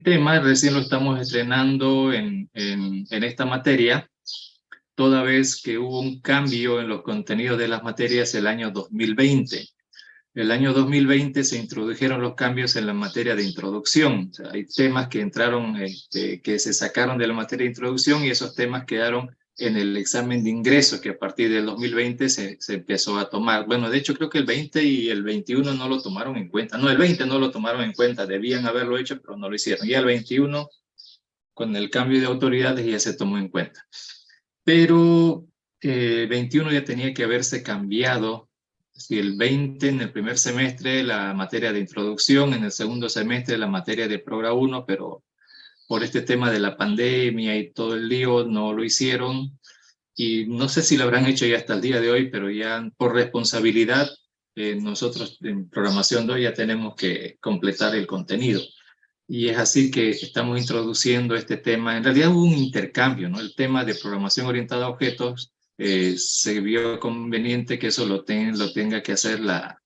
tema recién lo estamos estrenando en esta materia, toda vez que hubo un cambio en los contenidos de las materias el año 2020. El año 2020 se introdujeron los cambios en la materia de introducción. O sea, hay temas que entraron, que se sacaron de la materia de introducción y esos temas quedaron en el examen de ingreso que a partir del 2020 se empezó a tomar. Bueno, de hecho creo que el 20 y el 21 no lo tomaron en cuenta. No, el 20 no lo tomaron en cuenta, debían haberlo hecho, pero no lo hicieron. Y el 21, con el cambio de autoridades, ya se tomó en cuenta. Pero el 21 ya tenía que haberse cambiado. Si el 20 en el primer semestre la materia de introducción, en el segundo semestre la materia de Programa 1, pero por este tema de la pandemia y todo el lío no lo hicieron. Y no sé si lo habrán hecho ya hasta el día de hoy, pero ya por responsabilidad, nosotros en Programación 2 ya tenemos que completar el contenido. Y es así que estamos introduciendo este tema. En realidad hubo un intercambio, ¿no? El tema de programación orientada a objetos, se vio conveniente que eso lo tenga que hacer la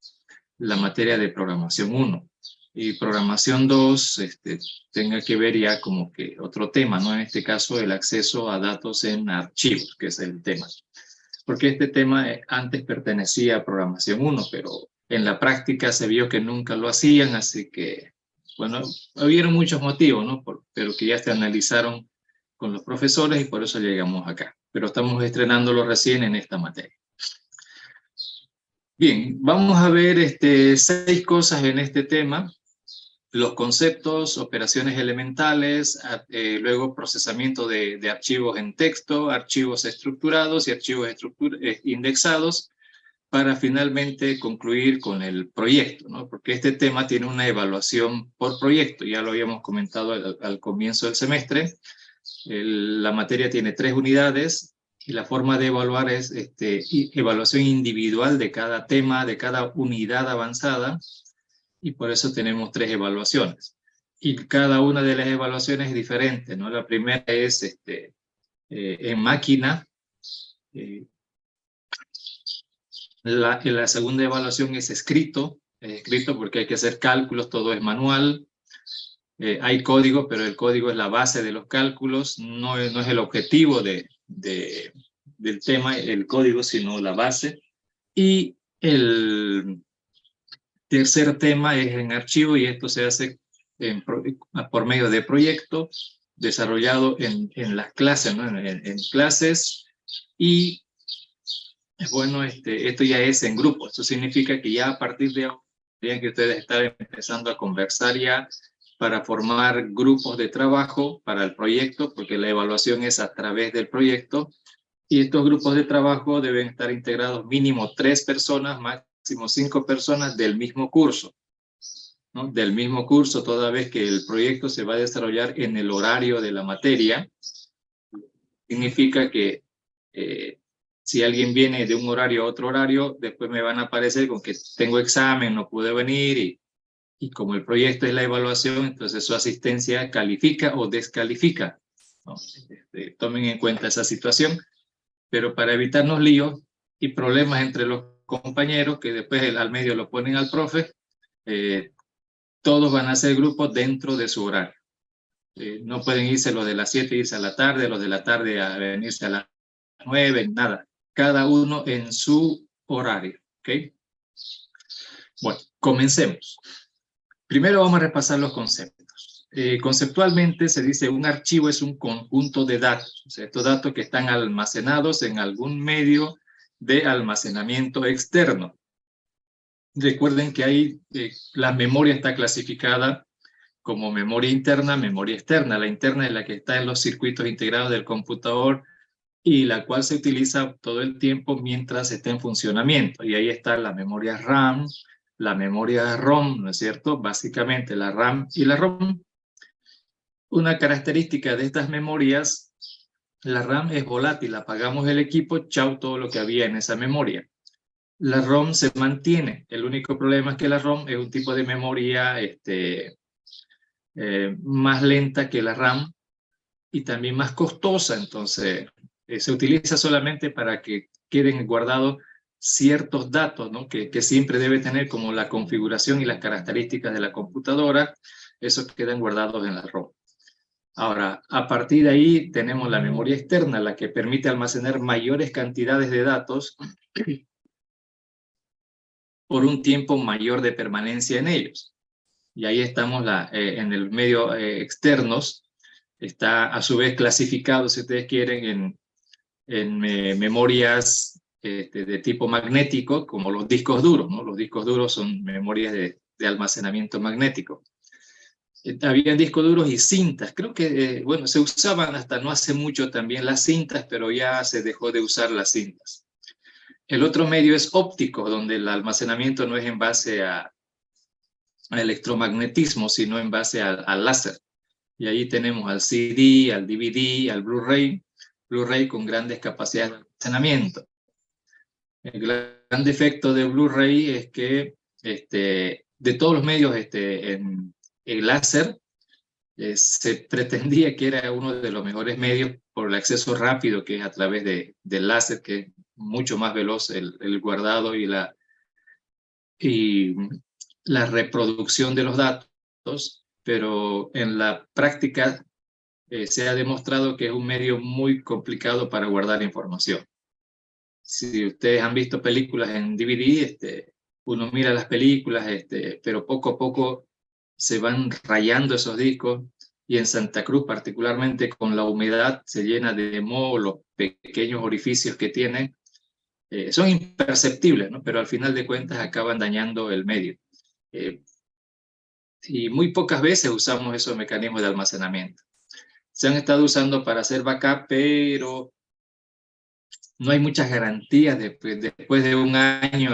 materia de programación 1. Y programación 2 tenga que ver ya como que otro tema, ¿no? En este caso el acceso a datos en archivos, que es el tema. Porque este tema antes pertenecía a programación 1, pero en la práctica se vio que nunca lo hacían, así que, bueno, hubieron muchos motivos, ¿no? Pero que ya se analizaron con los profesores y por eso llegamos acá. Pero estamos estrenándolo recién en esta materia. Bien, vamos a ver 6 cosas en este tema. Los conceptos, operaciones elementales, luego procesamiento de archivos en texto, archivos estructurados y archivos indexados, para finalmente concluir con el proyecto, ¿no? Porque este tema tiene una evaluación por proyecto, ya lo habíamos comentado al comienzo del semestre. La materia tiene 3 unidades y la forma de evaluar es evaluación individual de cada tema, de cada unidad avanzada, y por eso tenemos 3 evaluaciones. Y cada una de las evaluaciones es diferente, ¿no? La primera es en máquina. La segunda evaluación es escrito porque hay que hacer cálculos, todo es manual. Hay código, pero el código es la base de los cálculos, no es el objetivo del tema, el código, sino la base. Y el tercer tema es en archivo, y esto se hace por medio de proyectos desarrollado en las clases, ¿no? En clases. Y bueno, esto ya es en grupo. Eso significa que ya a partir de ahora tendrían que ustedes estar empezando a conversar ya para formar grupos de trabajo para el proyecto, porque la evaluación es a través del proyecto. Y estos grupos de trabajo deben estar integrados mínimo 3 personas, máximo 5 personas del mismo curso, ¿no? Del mismo curso, toda vez que el proyecto se va a desarrollar en el horario de la materia. Significa que si alguien viene de un horario a otro horario, después me van a aparecer con que tengo examen, no pude venir, y como el proyecto es la evaluación, entonces su asistencia califica o descalifica, ¿no? Tomen en cuenta esa situación, pero para evitarnos líos y problemas entre los compañeros, que después al medio lo ponen al profe, todos van a hacer grupos dentro de su horario. No pueden irse los de las 7 irse a la tarde, los de la tarde a venirse a las 9, nada. Cada uno en su horario, ¿ok? Bueno, comencemos. Primero vamos a repasar los conceptos. Conceptualmente se dice un archivo es un conjunto de datos, o sea, estos datos que están almacenados en algún medio de almacenamiento externo. Recuerden que ahí la memoria está clasificada como memoria interna, memoria externa. La interna es la que está en los circuitos integrados del computador y la cual se utiliza todo el tiempo mientras está en funcionamiento. Y ahí está la memoria RAM, la memoria ROM, ¿no es cierto? Básicamente la RAM y la ROM. Una característica de estas memorias, la RAM es volátil, apagamos el equipo, chau todo lo que había en esa memoria. La ROM se mantiene, el único problema es que la ROM es un tipo de memoria más lenta que la RAM y también más costosa, entonces se utiliza solamente para que queden guardados ciertos datos, ¿no? que siempre debe tener, como la configuración y las características de la computadora, esos quedan guardados en la ROM. Ahora, a partir de ahí tenemos la memoria externa, la que permite almacenar mayores cantidades de datos por un tiempo mayor de permanencia en ellos. Y ahí estamos en el medio externos, está a su vez clasificado, si ustedes quieren, en memorias de tipo magnético, como los discos duros, ¿no? Los discos duros son memorias de almacenamiento magnético. Había discos duros y cintas. Creo que, bueno, se usaban hasta no hace mucho también las cintas, pero ya se dejó de usar las cintas. El otro medio es óptico, donde el almacenamiento no es en base a electromagnetismo, sino en base al láser. Y ahí tenemos al CD, al DVD, al Blu-ray, Blu-ray con grandes capacidades de almacenamiento. El gran defecto de Blu-ray es que de todos los medios en el láser, se pretendía que era uno de los mejores medios por el acceso rápido que es a través del láser, que es mucho más veloz el guardado y la reproducción de los datos, pero en la práctica se ha demostrado que es un medio muy complicado para guardar información. Si ustedes han visto películas en DVD, uno mira las películas, pero poco a poco se van rayando esos discos, y en Santa Cruz particularmente con la humedad se llena de moho, los pequeños orificios que tienen son imperceptibles, ¿no? Pero al final de cuentas acaban dañando el medio. Y muy pocas veces usamos esos mecanismos de almacenamiento. Se han estado usando para hacer backup, pero no hay muchas garantías después de un año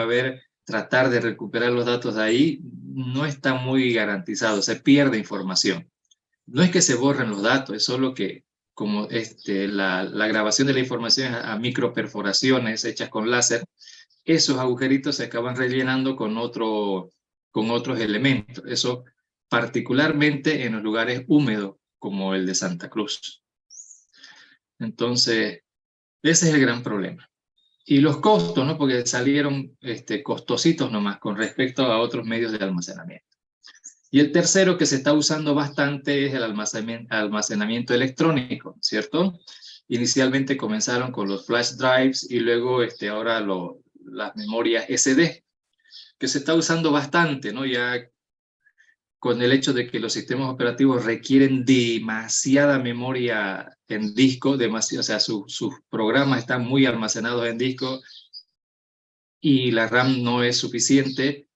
tratar de recuperar los datos de ahí, no está muy garantizado, se pierde información. No es que se borren los datos, es solo que como la grabación de la información a microperforaciones hechas con láser, esos agujeritos se acaban rellenando con otros elementos. Eso particularmente en los lugares húmedos como el de Santa Cruz. Entonces, ese es el gran problema. Y los costos, ¿no? Porque salieron costositos nomás con respecto a otros medios de almacenamiento. Y el tercero que se está usando bastante es el almacenamiento electrónico, ¿cierto? Inicialmente comenzaron con los flash drives y luego ahora las memorias SD, que se está usando bastante, ¿no? Ya con el hecho de que los sistemas operativos requieren demasiada memoria en disco, o sea, sus programas están muy almacenados en disco y la RAM no es suficiente,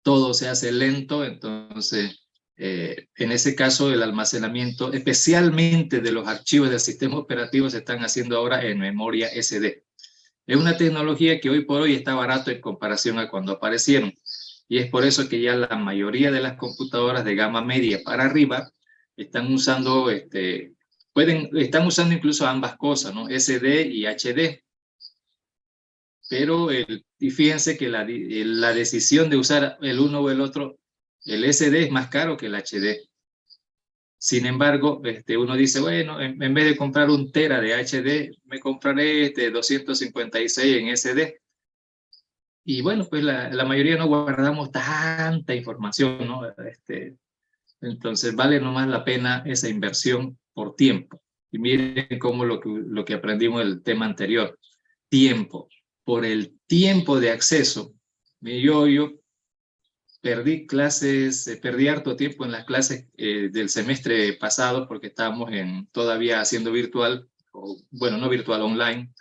todo se hace lento, entonces en ese caso el almacenamiento, especialmente de los archivos del sistema operativo, se están haciendo ahora en memoria SD. Es una tecnología que hoy por hoy está barato en comparación a cuando aparecieron. Y es por eso que ya la mayoría de las computadoras de gama media para arriba están usando, están usando incluso ambas cosas, ¿no? SD y HD. Pero y fíjense que la decisión de usar el uno o el otro, el SD es más caro que el HD. Sin embargo, uno dice, bueno, en vez de comprar 1 tera de HD, me compraré 256 en SD. Y bueno, pues la mayoría no guardamos tanta información, ¿no? Entonces vale nomás la pena esa inversión por tiempo. Y miren cómo lo que aprendimos en el tema anterior, tiempo. Por el tiempo de acceso, yo perdí clases, perdí harto tiempo en las clases del semestre pasado porque estábamos todavía haciendo virtual, o bueno, no virtual, online.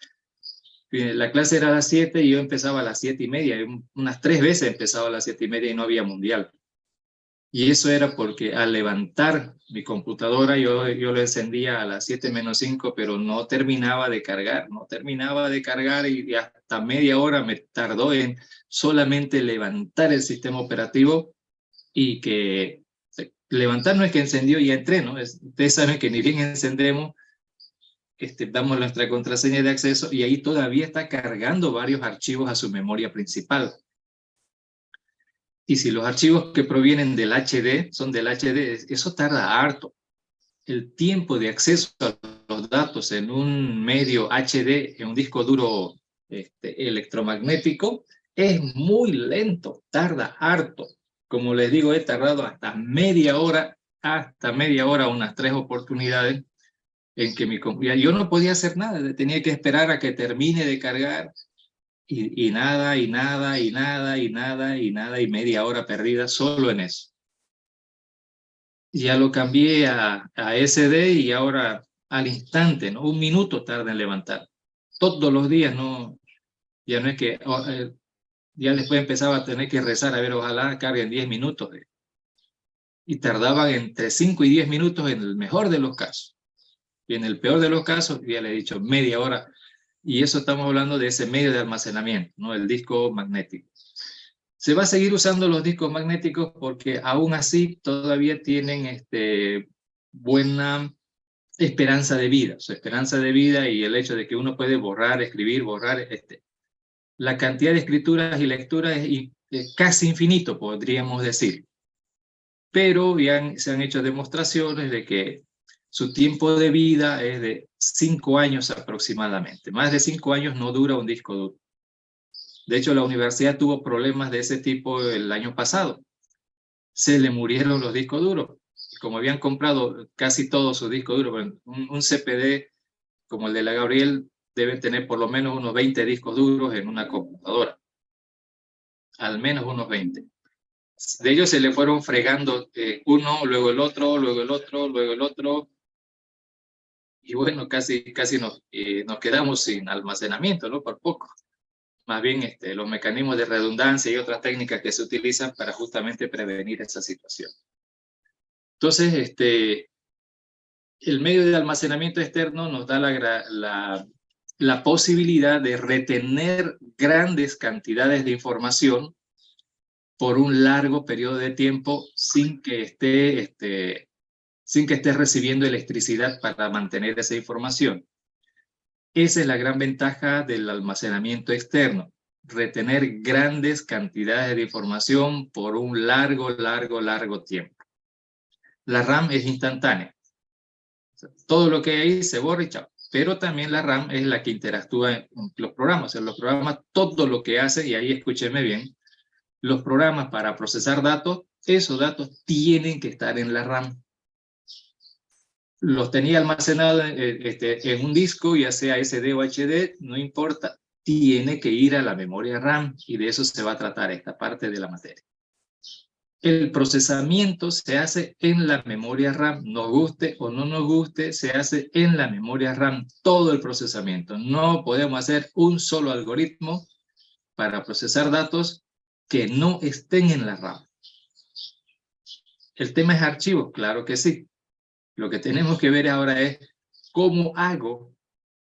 La clase era a las 7 y yo empezaba a las 7:30. Unas 3 veces empezaba a las 7:30 y no había mundial. Y eso era porque al levantar mi computadora, yo lo encendía a las 7 menos 5, pero no terminaba de cargar, y hasta media hora me tardó en solamente levantar el sistema operativo y que levantar no es que encendió y entré, ¿no? Ustedes saben que ni bien encendemos, damos nuestra contraseña de acceso y ahí todavía está cargando varios archivos a su memoria principal. Y si los archivos que provienen del HD son del HD, eso tarda harto. El tiempo de acceso a los datos en un medio HD, en un disco duro electromagnético, es muy lento, tarda harto. como les digo, he tardado hasta media hora, unas 3 oportunidades, en que yo no podía hacer nada, tenía que esperar a que termine de cargar, y nada, y nada, y nada, y nada, y nada, y media hora perdida solo en eso. Ya lo cambié a SD y ahora al instante, ¿no? 1 minuto tarda en levantar. Todos los días, no, ya no es que, ya después empezaba a tener que rezar, a ver, ojalá carguen 10 minutos. Y tardaban entre 5 y 10 minutos en el mejor de los casos. Y en el peor de los casos, ya le he dicho, media hora. Y eso estamos hablando de ese medio de almacenamiento, ¿no? El disco magnético. Se va a seguir usando los discos magnéticos porque aún así todavía tienen buena esperanza de vida. Su esperanza de vida y el hecho de que uno puede borrar, escribir, borrar. La cantidad de escrituras y lecturas es casi infinito, podríamos decir. Pero ya se han hecho demostraciones de que su tiempo de vida es de 5 años aproximadamente. Más de 5 años no dura un disco duro. De hecho, la universidad tuvo problemas de ese tipo el año pasado. Se le murieron los discos duros. Como habían comprado casi todos sus discos duros, un CPD como el de la Gabriel debe tener por lo menos unos 20 discos duros en una computadora. Al menos unos 20. De ellos se le fueron fregando uno, luego el otro, luego el otro, luego el otro. Y bueno, casi nos quedamos sin almacenamiento, ¿no? Por poco. Más bien los mecanismos de redundancia y otras técnicas que se utilizan para justamente prevenir esa situación. Entonces, el medio de almacenamiento externo nos da la posibilidad de retener grandes cantidades de información por un largo periodo de tiempo sin que esté recibiendo electricidad para mantener esa información. Esa es la gran ventaja del almacenamiento externo, retener grandes cantidades de información por un largo tiempo. La RAM es instantánea. Todo lo que hay ahí se borra y chao. Pero también la RAM es la que interactúa en los programas. O sea, los programas, todo lo que hacen, y ahí escúcheme bien, los programas para procesar datos, esos datos tienen que estar en la RAM. Los tenía almacenados en un disco, ya sea SD o HD, no importa, tiene que ir a la memoria RAM, y de eso se va a tratar esta parte de la materia. El procesamiento se hace en la memoria RAM, nos guste o no nos guste, se hace en la memoria RAM, todo el procesamiento. No podemos hacer un solo algoritmo para procesar datos que no estén en la RAM. ¿El tema es archivos? Claro que sí. Lo que tenemos que ver ahora es cómo hago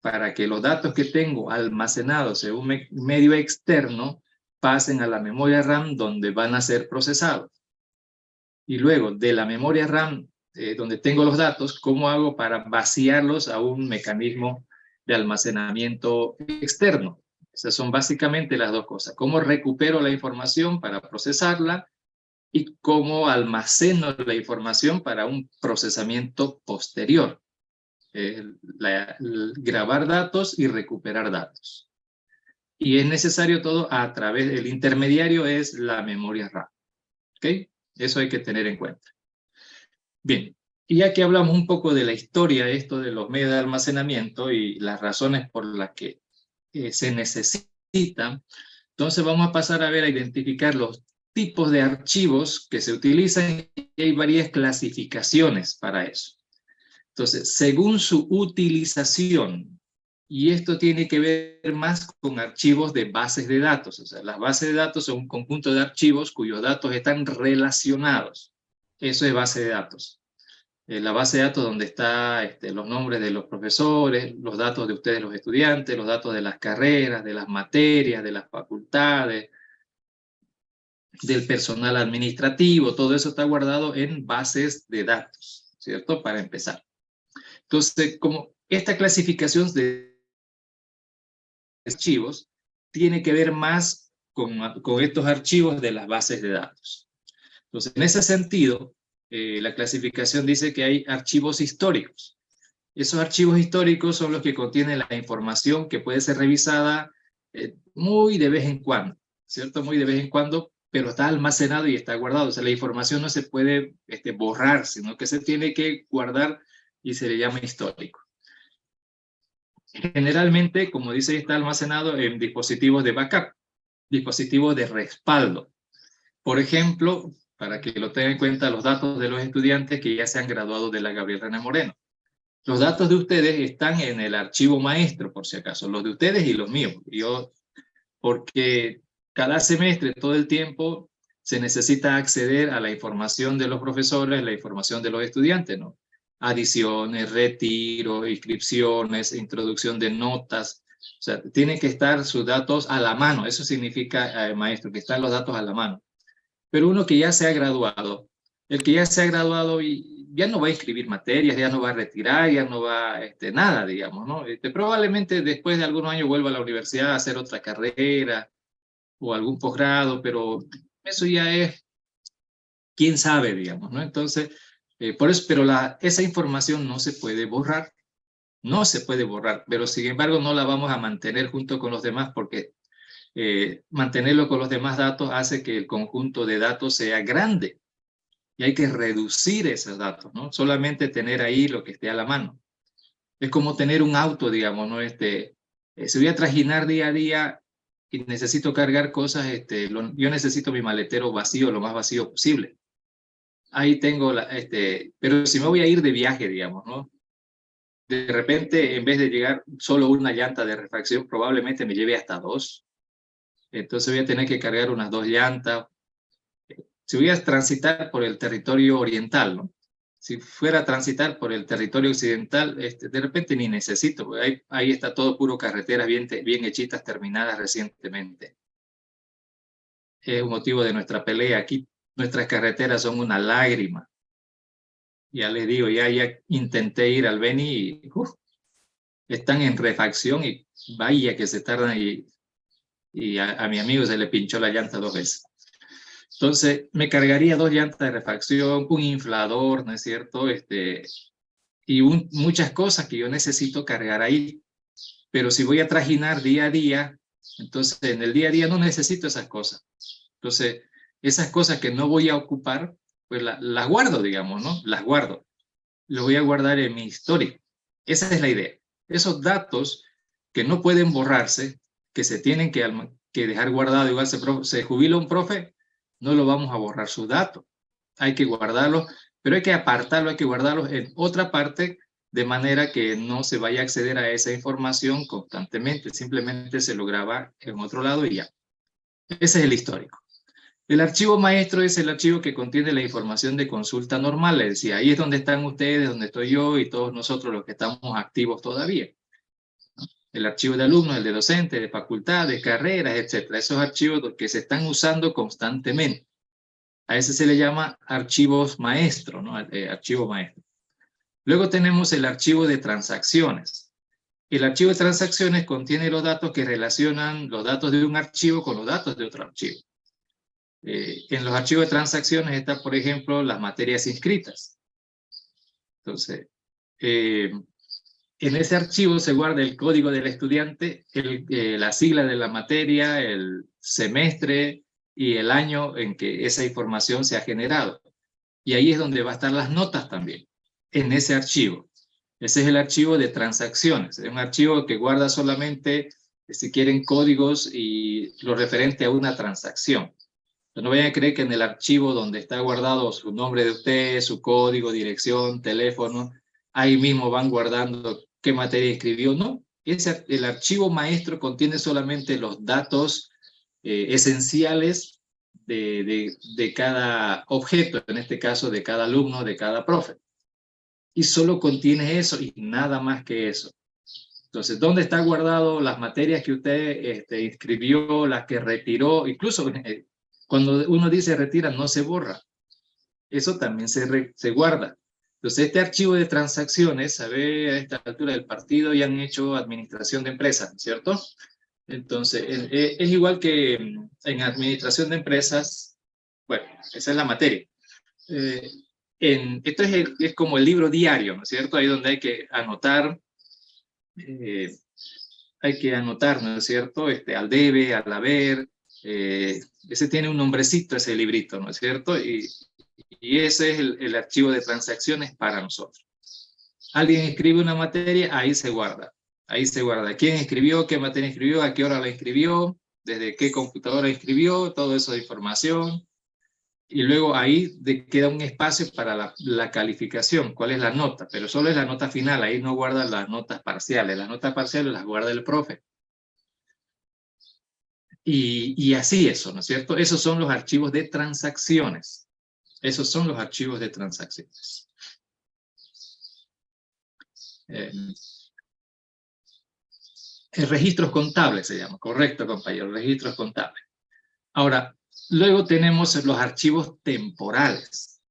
para que los datos que tengo almacenados en un medio externo pasen a la memoria RAM donde van a ser procesados. Y luego de la memoria RAM donde tengo los datos, ¿cómo hago para vaciarlos a un mecanismo de almacenamiento externo? Esas son básicamente las dos cosas. ¿Cómo recupero la información para procesarla? Y cómo almaceno la información para un procesamiento posterior. Grabar datos y recuperar datos. Y es necesario todo a través del intermediario, es la memoria RAM. ¿Ok? Eso hay que tener en cuenta. Bien, y ya que hablamos un poco de la historia, esto de los medios de almacenamiento y las razones por las que se necesitan, entonces vamos a pasar a identificar los tipos de archivos que se utilizan, y hay varias clasificaciones para eso. Entonces, según su utilización, y esto tiene que ver más con archivos de bases de datos, o sea, las bases de datos son un conjunto de archivos cuyos datos están relacionados. Eso es base de datos. La base de datos donde están los nombres de los profesores, los datos de ustedes los estudiantes, los datos de las carreras, de las materias, de las facultades, del personal administrativo, todo eso está guardado en bases de datos, ¿cierto? Para empezar. Entonces, como esta clasificación de archivos tiene que ver más con estos archivos de las bases de datos. Entonces, en ese sentido, la clasificación dice que hay archivos históricos. Esos archivos históricos son los que contienen la información que puede ser revisada muy de vez en cuando, ¿cierto? Muy de vez en cuando, pero está almacenado y está guardado. O sea, la información no se puede borrar, sino que se tiene que guardar y se le llama histórico. Generalmente, como dice, está almacenado en dispositivos de backup, dispositivos de respaldo. Por ejemplo, para que lo tengan en cuenta, los datos de los estudiantes que ya se han graduado de la Gabriel René Moreno. Los datos de ustedes están en el archivo maestro, por si acaso, los de ustedes y los míos. Porque cada semestre, todo el tiempo, se necesita acceder a la información de los profesores, la información de los estudiantes, ¿no? Adiciones, retiro, inscripciones, introducción de notas. O sea, tienen que estar sus datos a la mano. Eso significa, maestro, que están los datos a la mano. Pero uno que ya se ha graduado, el que ya se ha graduado y ya no va a inscribir materias, ya no va a retirar, ya no va nada, digamos, ¿no? Probablemente después de algunos años vuelva a la universidad a hacer otra carrera o algún posgrado, pero eso ya es, quién sabe, digamos, ¿no? Entonces, por eso, pero esa información no se puede borrar, no se puede borrar, pero sin embargo no la vamos a mantener junto con los demás porque mantenerlo con los demás datos hace que el conjunto de datos sea grande y hay que reducir esos datos, ¿no? Solamente tener ahí lo que esté a la mano. Es como tener un auto, digamos, ¿no? Si voy a trajinar día a día y necesito cargar cosas, yo necesito mi maletero vacío, lo más vacío posible. Ahí tengo, pero si me voy a ir de viaje, digamos, ¿no? De repente, en vez de llegar solo una llanta de refacción, probablemente me lleve hasta 2. Entonces voy a tener que cargar unas 2 llantas. Si voy a transitar por el territorio oriental, ¿no? Si fuera a transitar por el territorio occidental, de repente ni necesito, porque ahí está todo puro carreteras bien hechitas, terminadas recientemente. Es un motivo de nuestra pelea. Aquí nuestras carreteras son una lágrima. Ya les digo, ya intenté ir al Beni y están en refacción y vaya que se tardan y a mi amigo se le pinchó la llanta 2 veces. Entonces, me cargaría 2 llantas de refacción, un inflador, ¿no es cierto? Y muchas cosas que yo necesito cargar ahí. Pero si voy a trajinar día a día, entonces en el día a día no necesito esas cosas. Entonces, esas cosas que no voy a ocupar, pues las guardo, digamos, ¿no? Las guardo. Los voy a guardar en mi histórico. Esa es la idea. Esos datos que no pueden borrarse, que se tienen que dejar guardado, igual se jubila un profe, no lo vamos a borrar sus datos. Hay que guardarlos, pero hay que apartarlo, hay que guardarlos en otra parte de manera que no se vaya a acceder a esa información constantemente. Simplemente se lo graba en otro lado y ya. Ese es el histórico. El archivo maestro es el archivo que contiene la información de consulta normal. Es decir, ahí es donde están ustedes, donde estoy yo y todos nosotros los que estamos activos todavía. El archivo de alumnos, el de docentes, de facultades, carreras, etc. Esos archivos que se están usando constantemente. A ese se le llama archivos maestro, ¿no? Archivo maestro. Luego tenemos el archivo de transacciones. El archivo de transacciones contiene los datos que relacionan los datos de un archivo con los datos de otro archivo. En los archivos de transacciones están, por ejemplo, las materias inscritas. Entonces, en ese archivo se guarda el código del estudiante, la sigla de la materia, el semestre y el año en que esa información se ha generado. Y ahí es donde va a estar las notas también, en ese archivo. Ese es el archivo de transacciones. Es un archivo que guarda solamente, si quieren, códigos y lo referente a una transacción. No vayan a creer que en el archivo donde está guardado su nombre de usted, su código, dirección, teléfono, ahí mismo van guardando qué materia escribió. No, el archivo maestro contiene solamente los datos esenciales de cada objeto, en este caso de cada alumno, de cada profe. Y solo contiene eso y nada más que eso. Entonces, ¿dónde están guardadas las materias que usted inscribió, las que retiró? Incluso cuando uno dice retira, no se borra. Eso también se guarda. Entonces, este archivo de transacciones, sabe, a esta altura del partido ya han hecho administración de empresas, ¿cierto? Entonces, es igual que en administración de empresas, bueno, esa es la materia. Esto es como el libro diario, ¿no es cierto? Ahí donde hay que anotar, ¿no es cierto? Al debe, al haber, Ese tiene un nombrecito, ese librito, ¿no es cierto? Y ese es el archivo de transacciones para nosotros. Alguien escribe una materia, ahí se guarda. Ahí se guarda quién escribió, qué materia escribió, a qué hora la escribió, desde qué computadora escribió, todo eso de información. Y luego ahí queda un espacio para la calificación, cuál es la nota, pero solo es la nota final, ahí no guarda las notas parciales. Las notas parciales las guarda el profe. Y así eso, ¿no es cierto? Esos son los archivos de transacciones. Esos son los archivos de transacciones. Registros contables se llama, correcto, compañero, registros contables. Ahora, luego tenemos los archivos temporales.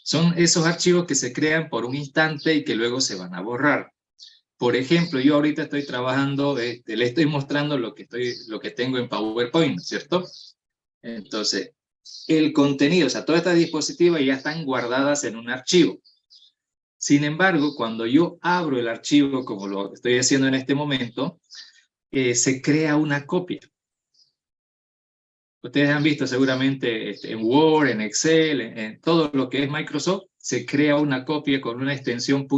Son esos archivos que se crean por un instante y que luego se van a borrar. Por ejemplo, yo ahorita estoy trabajando, le estoy mostrando lo que tengo en PowerPoint, ¿no es cierto? Entonces, el contenido, o sea, todas estas diapositivas ya están guardadas en un archivo. Sin embargo, cuando yo abro el archivo, como lo estoy haciendo en este momento, se crea una copia. Ustedes han visto seguramente en Word, en Excel, en todo lo que es Microsoft, se crea una copia con una extensión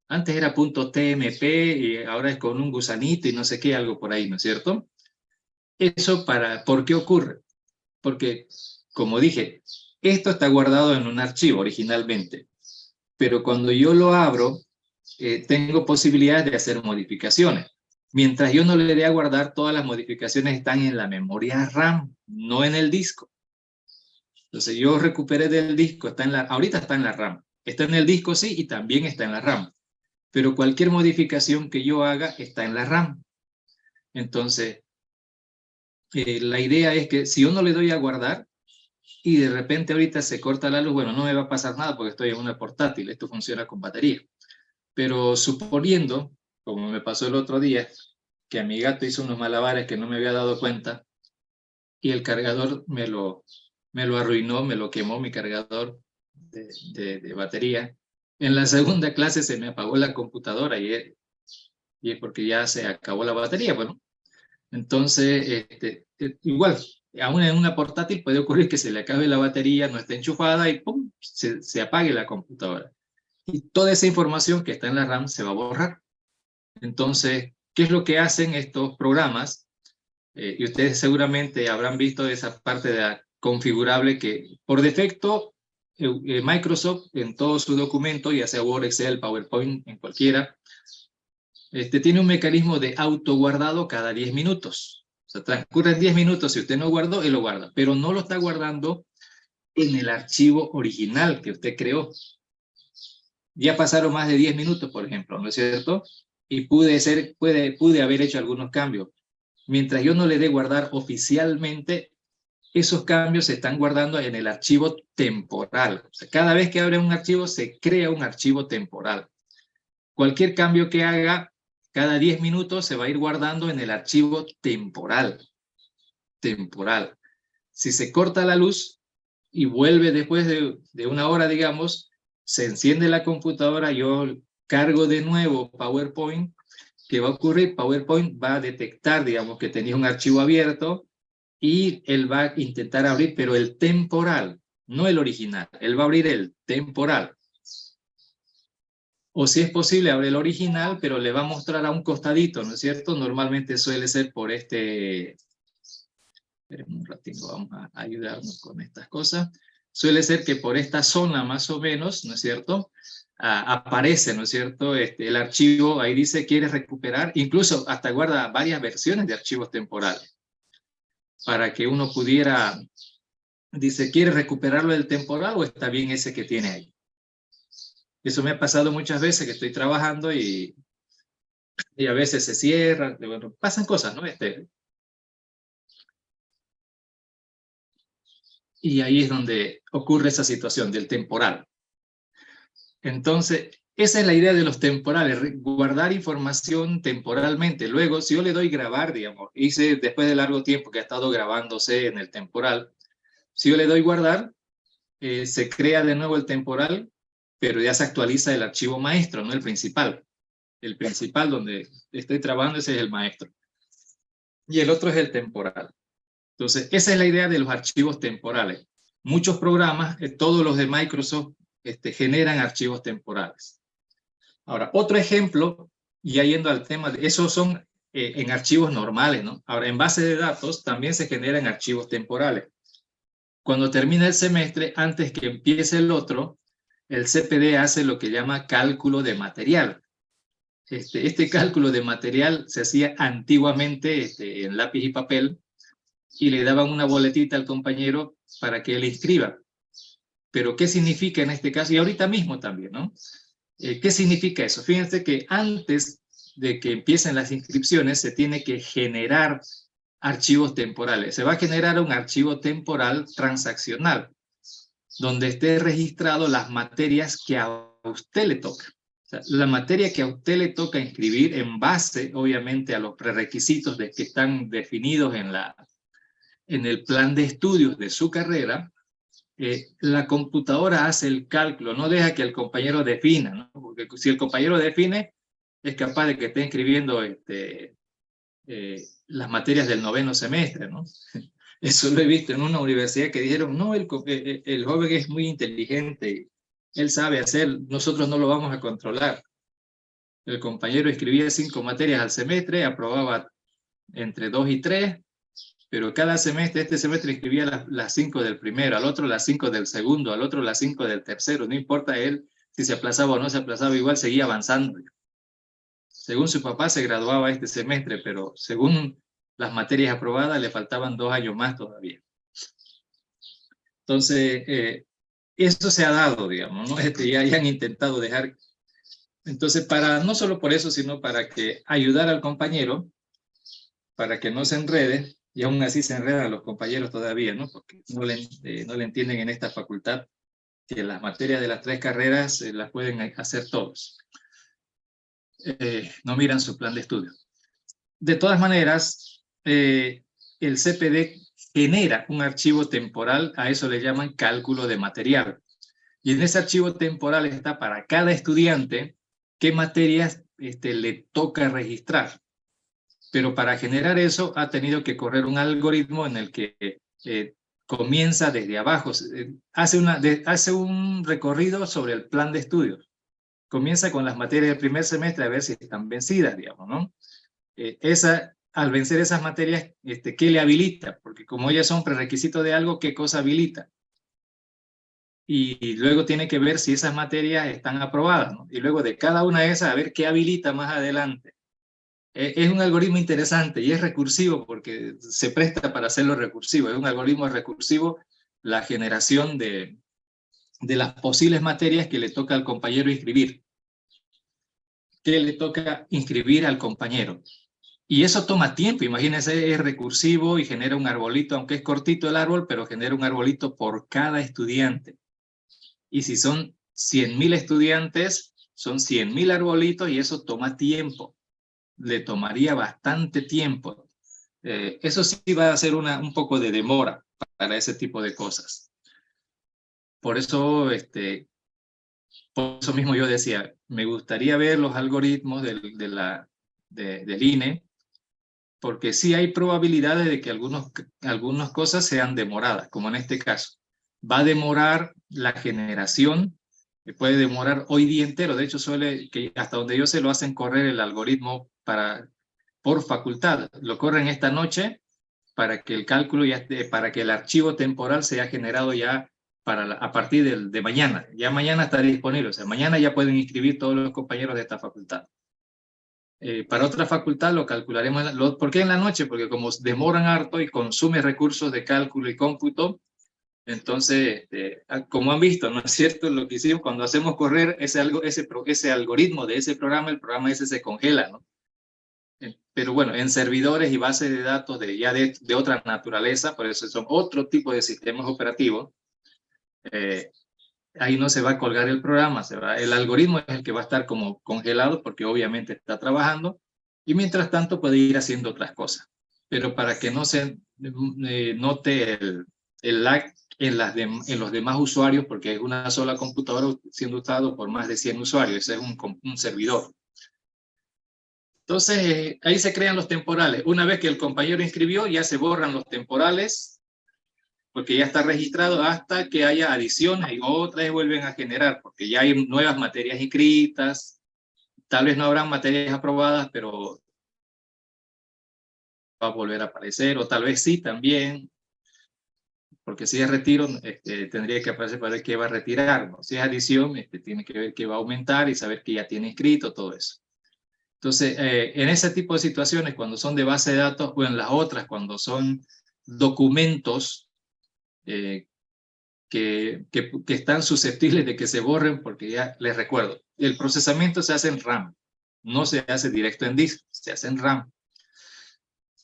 antes era .tmp y ahora es con un gusanito y no sé qué, algo por ahí, ¿no es cierto? Eso ¿por qué ocurre? Porque, como dije, esto está guardado en un archivo originalmente, pero cuando yo lo abro, tengo posibilidades de hacer modificaciones. Mientras yo no le dé a guardar, todas las modificaciones están en la memoria RAM, no en el disco. Entonces yo recuperé del disco, ahorita está en la RAM. Está en el disco, sí, y también está en la RAM. Pero cualquier modificación que yo haga está en la RAM. Entonces, la idea es que si yo no le doy a guardar y de repente ahorita se corta la luz, bueno, no me va a pasar nada porque estoy en una portátil, esto funciona con batería. Pero suponiendo, como me pasó el otro día, que a mi gato hizo unos malabares que no me había dado cuenta y el cargador me lo arruinó, me lo quemó mi cargador de batería. En la segunda clase se me apagó la computadora y es porque ya se acabó la batería, bueno. Entonces, igual, aún en una portátil puede ocurrir que se le acabe la batería, no esté enchufada y ¡pum! Se apague la computadora. Y toda esa información que está en la RAM se va a borrar. Entonces, ¿qué es lo que hacen estos programas? Y ustedes seguramente habrán visto esa parte de la configurable que por defecto Microsoft en todo su documento, ya sea Word, Excel, PowerPoint, en cualquiera, tiene un mecanismo de autoguardado cada 10 minutos. O sea, transcurren 10 minutos, si usted no guardó, él lo guarda, pero no lo está guardando en el archivo original que usted creó. Ya pasaron más de 10 minutos, por ejemplo, ¿no es cierto? Y pude haber hecho algunos cambios. Mientras yo no le dé guardar oficialmente, esos cambios se están guardando en el archivo temporal. O sea, cada vez que abre un archivo, se crea un archivo temporal. Cualquier cambio que haga, cada 10 minutos se va a ir guardando en el archivo temporal. Temporal. Si se corta la luz y vuelve después de una hora, digamos, se enciende la computadora, yo cargo de nuevo PowerPoint. ¿Qué va a ocurrir? PowerPoint va a detectar, digamos, que tenía un archivo abierto y él va a intentar abrir, pero el temporal, no el original. Él va a abrir el temporal. O si es posible, abre el original, pero le va a mostrar a un costadito, ¿no es cierto? Normalmente suele ser por Esperen un ratito, vamos a ayudarnos con estas cosas. Suele ser que por esta zona más o menos, ¿no es cierto? Aparece, ¿no es cierto? El archivo, ahí dice, ¿quieres recuperar? Incluso hasta guarda varias versiones de archivos temporales. Para que uno pudiera, dice, ¿quieres recuperarlo del temporal o está bien ese que tiene ahí? Eso me ha pasado muchas veces que estoy trabajando y a veces se cierra, bueno, pasan cosas, ¿no? Y ahí es donde ocurre esa situación del temporal. Entonces, esa es la idea de los temporales, guardar información temporalmente. Luego, si yo le doy grabar, digamos, después de largo tiempo que ha estado grabándose en el temporal, si yo le doy guardar, se crea de nuevo el temporal, pero ya se actualiza el archivo maestro, no el principal. El principal donde estoy trabajando, ese es el maestro. Y el otro es el temporal. Entonces, esa es la idea de los archivos temporales. Muchos programas, todos los de Microsoft, generan archivos temporales. Ahora, otro ejemplo, ya yendo al tema, esos son en archivos normales, ¿no? Ahora, en base de datos también se generan archivos temporales. Cuando termina el semestre, antes que empiece el otro, el CPD hace lo que llama cálculo de material. Este cálculo de material se hacía antiguamente en lápiz y papel, y le daban una boletita al compañero para que él inscriba. Pero ¿qué significa en este caso? Y ahorita mismo también, ¿no? ¿Qué significa eso? Fíjense que antes de que empiecen las inscripciones se tiene que generar archivos temporales. Se va a generar un archivo temporal transaccional, donde esté registrado las materias que a usted le toca. O sea, la materia que a usted le toca inscribir en base, obviamente, a los prerequisitos que están definidos en el plan de estudios de su carrera, la computadora hace el cálculo, no deja que el compañero defina, ¿no? Porque si el compañero define, es capaz de que esté inscribiendo las materias del 9º semestre, ¿no? Eso lo he visto en una universidad que dijeron, no, el joven es muy inteligente, él sabe hacer, nosotros no lo vamos a controlar. El compañero escribía 5 materias al semestre, aprobaba entre 2 y 3, pero cada semestre, este semestre escribía las 5 del primero, al otro las 5 del segundo, al otro las 5 del tercero, no importa él si se aplazaba o no se aplazaba, igual seguía avanzando. Según su papá se graduaba este semestre, pero según las materias aprobadas le faltaban 2 años más todavía. Entonces, esto se ha dado, digamos, ¿no? Ya han intentado dejar. Entonces, no solo por eso, sino para que ayudar al compañero, para que no se enrede, y aún así se enredan los compañeros todavía, ¿no? Porque no le entienden en esta facultad que las materias de las 3 carreras las pueden hacer todos. No miran su plan de estudio. De todas maneras, el CPD genera un archivo temporal, a eso le llaman cálculo de material. Y en ese archivo temporal está para cada estudiante qué materias le toca registrar. Pero para generar eso ha tenido que correr un algoritmo en el que comienza desde abajo, hace un recorrido sobre el plan de estudios. Comienza con las materias del primer semestre a ver si están vencidas, digamos, ¿no? Al vencer esas materias, ¿qué le habilita? Porque como ellas son prerequisitos de algo, ¿qué cosa habilita? Y luego tiene que ver si esas materias están aprobadas, ¿no? Y luego de cada una de esas, a ver qué habilita más adelante. Es un algoritmo interesante y es recursivo porque se presta para hacerlo recursivo. Es un algoritmo recursivo la generación de las posibles materias que le toca al compañero inscribir. ¿Qué le toca inscribir al compañero? Y eso toma tiempo, imagínense, es recursivo y genera un arbolito, aunque es cortito el árbol, pero genera un arbolito por cada estudiante. Y si son 100.000 estudiantes, son 100.000 arbolitos y eso toma tiempo. Le tomaría bastante tiempo. Eso sí va a ser un poco de demora para ese tipo de cosas. Por eso mismo yo decía, me gustaría ver los algoritmos del INE, porque sí hay probabilidades de que algunas cosas sean demoradas, como en este caso. Va a demorar la generación, puede demorar hoy día entero. De hecho, hasta donde yo sé, lo hacen correr el algoritmo por facultad. Lo corren esta noche para que el cálculo para que el archivo temporal sea generado ya a partir de mañana. Ya mañana estará disponible, o sea, mañana ya pueden inscribir todos los compañeros de esta facultad. Para otra facultad lo calcularemos, ¿por qué en la noche? Porque como demoran harto y consume recursos de cálculo y cómputo, entonces, como han visto, ¿no es cierto? Lo que hicimos cuando hacemos correr ese algoritmo de ese programa, el programa ese se congela, ¿no? Pero bueno, en servidores y bases de datos de otra naturaleza, por eso son otro tipo de sistemas operativos, ahí no se va a colgar el programa, el algoritmo es el que va a estar como congelado porque obviamente está trabajando y mientras tanto puede ir haciendo otras cosas. Pero para que no se note el lag en los demás usuarios, porque es una sola computadora siendo usado por más de 100 usuarios, ese es un servidor. Entonces, ahí se crean los temporales. Una vez que el compañero inscribió, ya se borran los temporales, porque ya está registrado hasta que haya adiciones y otras vuelven a generar, porque ya hay nuevas materias inscritas, tal vez no habrán materias aprobadas, pero va a volver a aparecer, o tal vez sí también, porque si es retiro, tendría que aparecer para ver qué va a retirar, ¿no? Si es adición, tiene que ver qué va a aumentar y saber que ya tiene inscrito, todo eso. Entonces, en ese tipo de situaciones, cuando son de base de datos, o en las otras, cuando son documentos que están susceptibles de que se borren, porque ya les recuerdo, el procesamiento se hace en RAM, no se hace directo en disco, se hace en RAM.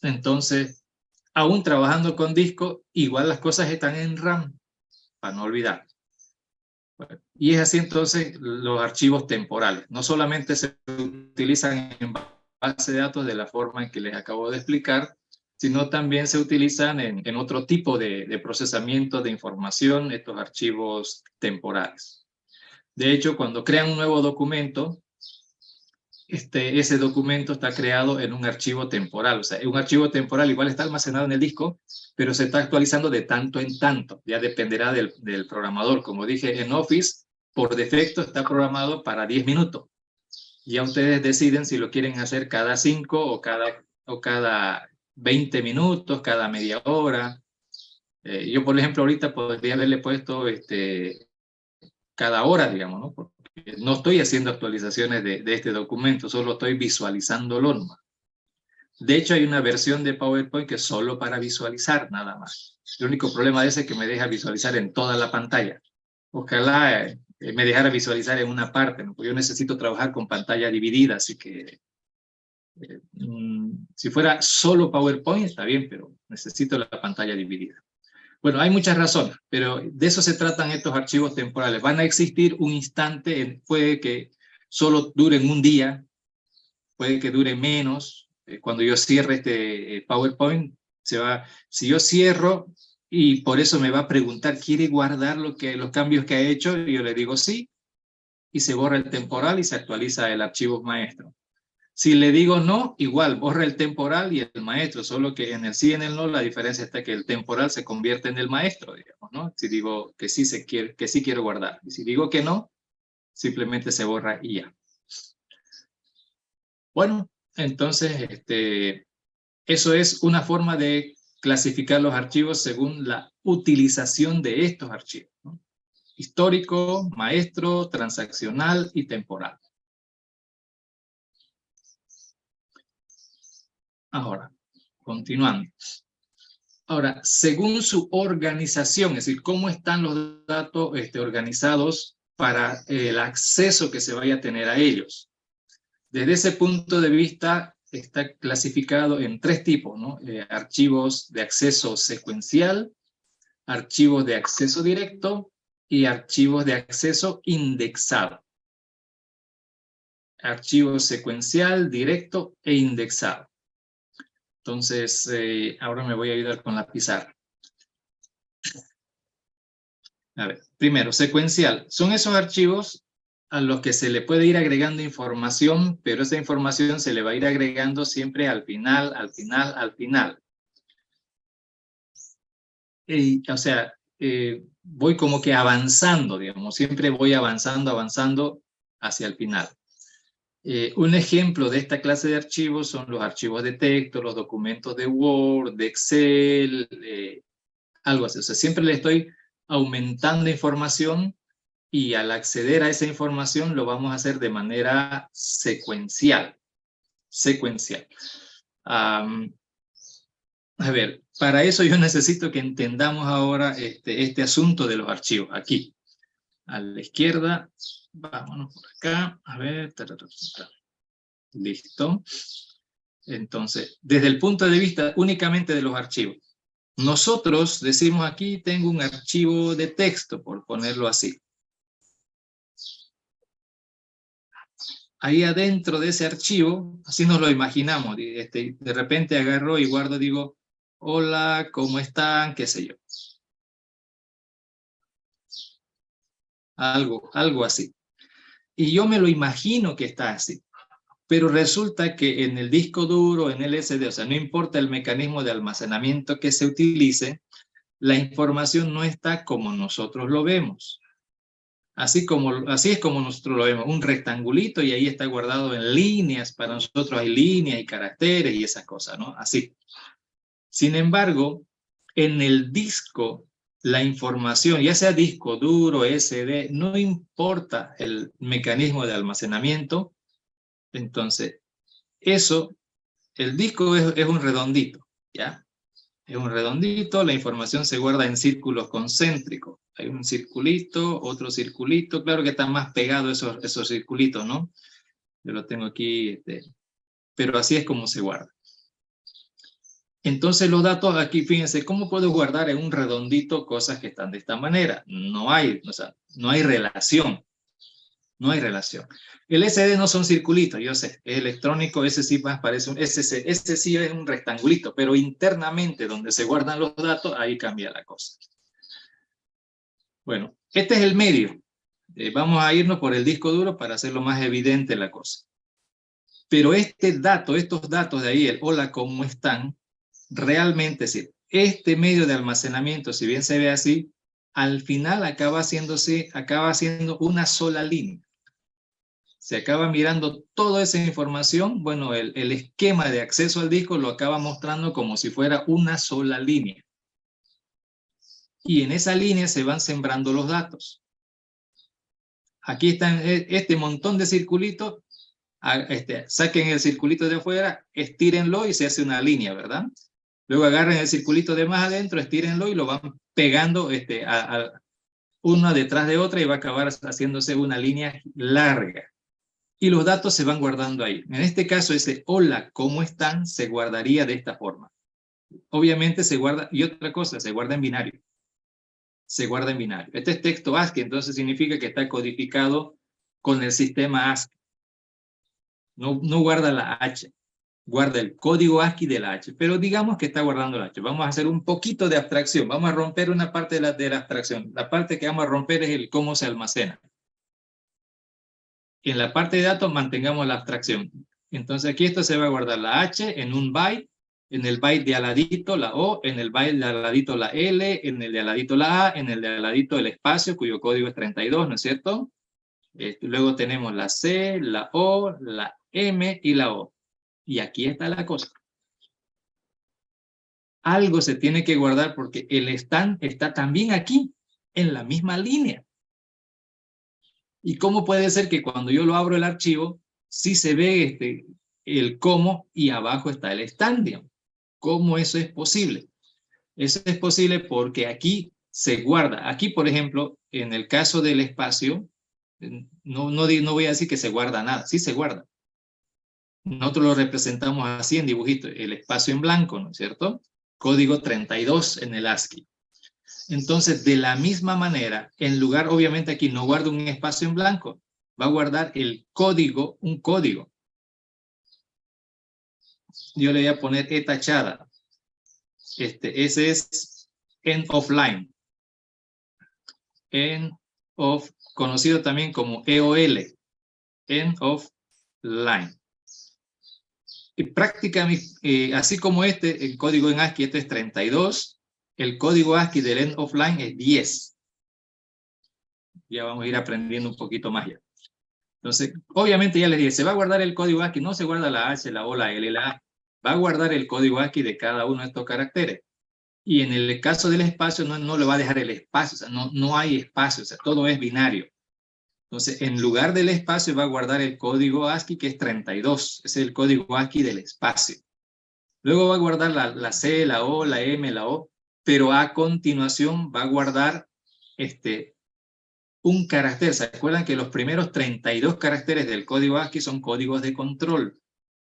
Entonces, aún trabajando con disco, igual las cosas están en RAM, para no olvidar. Bueno, y es así entonces los archivos temporales. No solamente se utilizan en base de datos de la forma en que les acabo de explicar, sino también se utilizan en otro tipo de procesamiento de información, estos archivos temporales. De hecho, cuando crean un nuevo documento, ese documento está creado en un archivo temporal. O sea, un archivo temporal igual está almacenado en el disco, pero se está actualizando de tanto en tanto. Ya dependerá del programador. Como dije, en Office, por defecto está programado para 10 minutos. Ya ustedes deciden si lo quieren hacer cada 5 o cada 20 minutos, cada media hora. Yo, por ejemplo, ahorita podría haberle puesto cada hora, digamos, ¿no? Porque no estoy haciendo actualizaciones de este documento, solo estoy visualizándolo nomás. De hecho, hay una versión de PowerPoint que es solo para visualizar, nada más. El único problema de ese es que me deja visualizar en toda la pantalla. Ojalá me dejara visualizar en una parte, ¿no? Porque yo necesito trabajar con pantalla dividida, así que si fuera solo PowerPoint está bien, pero necesito la pantalla dividida. Bueno, hay muchas razones, pero de eso se tratan estos archivos temporales. Van a existir un instante, puede que solo duren un día, puede que dure menos. Cuando yo cierre este PowerPoint, si yo cierro y por eso me va a preguntar, ¿quiere guardar los cambios que ha hecho? Y yo le digo sí, y se borra el temporal y se actualiza el archivo maestro. Si le digo no, igual, borra el temporal y el maestro, solo que en el sí y en el no la diferencia está que el temporal se convierte en el maestro, digamos, ¿no? Si digo que sí, que sí quiero guardar, y si digo que no, simplemente se borra y ya. Bueno, entonces, eso es una forma de clasificar los archivos según la utilización de estos archivos, ¿no? Histórico, maestro, transaccional y temporal. Ahora, continuando. Ahora, según su organización, es decir, cómo están los datos organizados para el acceso que se vaya a tener a ellos. Desde ese punto de vista, está clasificado en 3 tipos, ¿no? Archivos de acceso secuencial, archivos de acceso directo y archivos de acceso indexado. Archivo secuencial, directo e indexado. Entonces, ahora me voy a ayudar con la pizarra. A ver, primero, secuencial. Son esos archivos a los que se le puede ir agregando información, pero esa información se le va a ir agregando siempre al final, al final, al final. O sea, voy como que avanzando, digamos, siempre voy avanzando, avanzando hacia el final. Un ejemplo de esta clase de archivos son los archivos de texto, los documentos de Word, de Excel, algo así. O sea, siempre le estoy aumentando información y al acceder a esa información lo vamos a hacer de manera secuencial. Secuencial. A ver, para eso yo necesito que entendamos ahora este asunto de los archivos. Aquí, a la izquierda, vámonos por acá, a ver, listo. Entonces, desde el punto de vista únicamente de los archivos, nosotros decimos aquí, tengo un archivo de texto, por ponerlo así. Ahí adentro de ese archivo, así nos lo imaginamos, de repente agarro y guardo, digo, hola, ¿cómo están? Qué sé yo. Algo así. Y yo me lo imagino que está así. Pero resulta que en el disco duro, en el SD, o sea, no importa el mecanismo de almacenamiento que se utilice, la información no está como nosotros lo vemos. Así es como nosotros lo vemos, un rectangulito y ahí está guardado en líneas, para nosotros hay líneas y caracteres y esas cosas, ¿no? Así. Sin embargo, en el disco, la información, ya sea disco duro, SD, no importa el mecanismo de almacenamiento, entonces eso, el disco es un redondito, ¿ya? Es un redondito, la información se guarda en círculos concéntricos. Hay un circulito, otro circulito, claro que están más pegados esos circulitos, ¿no? Yo lo tengo aquí, pero así es como se guarda. Entonces los datos aquí, fíjense, ¿cómo puedo guardar en un redondito cosas que están de esta manera? No hay, o sea, no hay relación. No hay relación. El SD no son circulitos, yo sé, es electrónico, ese sí más parece ese sí es un rectangulito, pero internamente donde se guardan los datos, ahí cambia la cosa. Bueno, este es el medio. Vamos a irnos por el disco duro para hacerlo más evidente la cosa. Pero estos datos de ahí, el hola, ¿cómo están? Realmente, sí, este medio de almacenamiento, si bien se ve así, al final acaba siendo una sola línea. Se acaba mirando toda esa información, bueno, el esquema de acceso al disco lo acaba mostrando como si fuera una sola línea. Y en esa línea se van sembrando los datos. Aquí están este montón de circulitos, saquen el circulito de afuera, estírenlo y se hace una línea, ¿verdad? Luego agarren el circulito de más adentro, estírenlo y lo van pegando una detrás de otra y va a acabar haciéndose una línea larga. Y los datos se van guardando ahí. En este caso, ese hola, ¿cómo están? Se guardaría de esta forma. Obviamente se guarda, y otra cosa, se guarda en binario. Se guarda en binario. Este es texto ASCII, entonces significa que está codificado con el sistema ASCII. No guarda la H, guarda el código ASCII de la H, pero digamos que está guardando la H. Vamos a hacer un poquito de abstracción, vamos a romper una parte de la abstracción. La parte que vamos a romper es el cómo se almacena. En la parte de datos mantengamos la abstracción. Entonces aquí esto se va a guardar la H en un byte, en el byte de al ladito la O, en el byte de al ladito la L, en el de al ladito la A, en el de al ladito el espacio, cuyo código es 32, ¿no es cierto? Luego tenemos la C, la O, la M y la O. Y aquí está la cosa. Algo se tiene que guardar porque el stand está también aquí, en la misma línea. ¿Y cómo puede ser que cuando yo lo abro el archivo, sí se ve el cómo y abajo está el stand? ¿Cómo eso es posible? Eso es posible porque aquí se guarda. Aquí, por ejemplo, en el caso del espacio, no voy a decir que se guarda nada, sí se guarda. Nosotros lo representamos así en dibujito, el espacio en blanco, ¿no es cierto? Código 32 en el ASCII. Entonces, de la misma manera, en lugar, obviamente aquí no guarda un espacio en blanco, va a guardar el código, un código. Yo le voy a poner E tachada. Ese es end of line. End of, conocido también como EOL. End of line. Y prácticamente, así como el código en ASCII, este es 32, el código ASCII del end of line es 10. Ya vamos a ir aprendiendo un poquito más ya. Entonces, obviamente ya les dije, se va a guardar el código ASCII, no se guarda la H, la O, la L, la A. Va a guardar el código ASCII de cada uno de estos caracteres. Y en el caso del espacio, no le va a dejar el espacio, o sea, no hay espacio, o sea, todo es binario. Entonces, en lugar del espacio va a guardar el código ASCII, que es 32. Ese es el código ASCII del espacio. Luego va a guardar la C, la O, la M, la O, pero a continuación va a guardar un carácter. ¿Se acuerdan que los primeros 32 caracteres del código ASCII son códigos de control?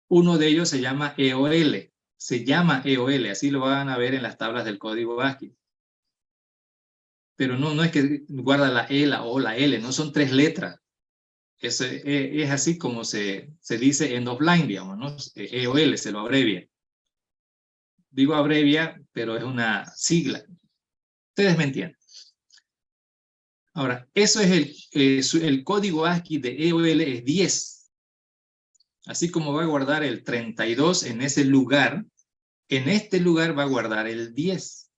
Uno de ellos se llama EOL. Se llama EOL, así lo van a ver en las tablas del código ASCII. Pero no es que guarda la E, la O, la L, no son 3 letras. Es así como se dice end of line, digamos, ¿no? EOL se lo abrevia. Digo abrevia, pero es una sigla. Ustedes me entienden. Ahora, eso es el código ASCII de EOL es 10. Así como va a guardar el 32 en ese lugar, en este lugar va a guardar el 10.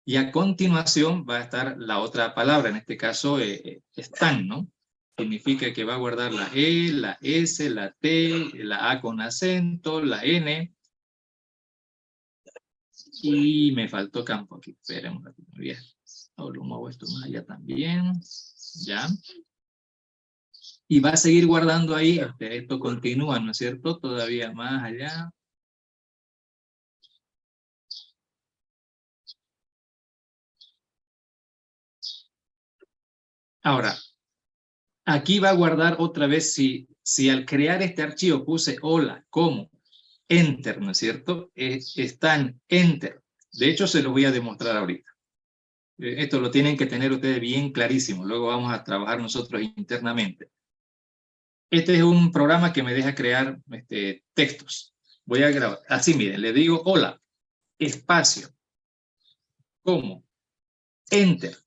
Y a continuación va a estar la otra palabra, en este caso están, ¿no? Significa que va a guardar la E, la S, la T, la A con acento, la N. Y me faltó campo aquí. Esperen un ratito. Bien. Ahora lo muevo esto más allá también. Ya. Y va a seguir guardando ahí. Esto continúa, ¿no es cierto? Todavía más allá. Ahora, aquí va a guardar otra vez, si al crear este archivo puse hola, como, enter, ¿no es cierto? Están enter. De hecho, se lo voy a demostrar ahorita. Esto lo tienen que tener ustedes bien clarísimo. Luego vamos a trabajar nosotros internamente. Este es un programa que me deja crear textos. Voy a grabar. Así, miren, le digo hola, espacio, como, enter.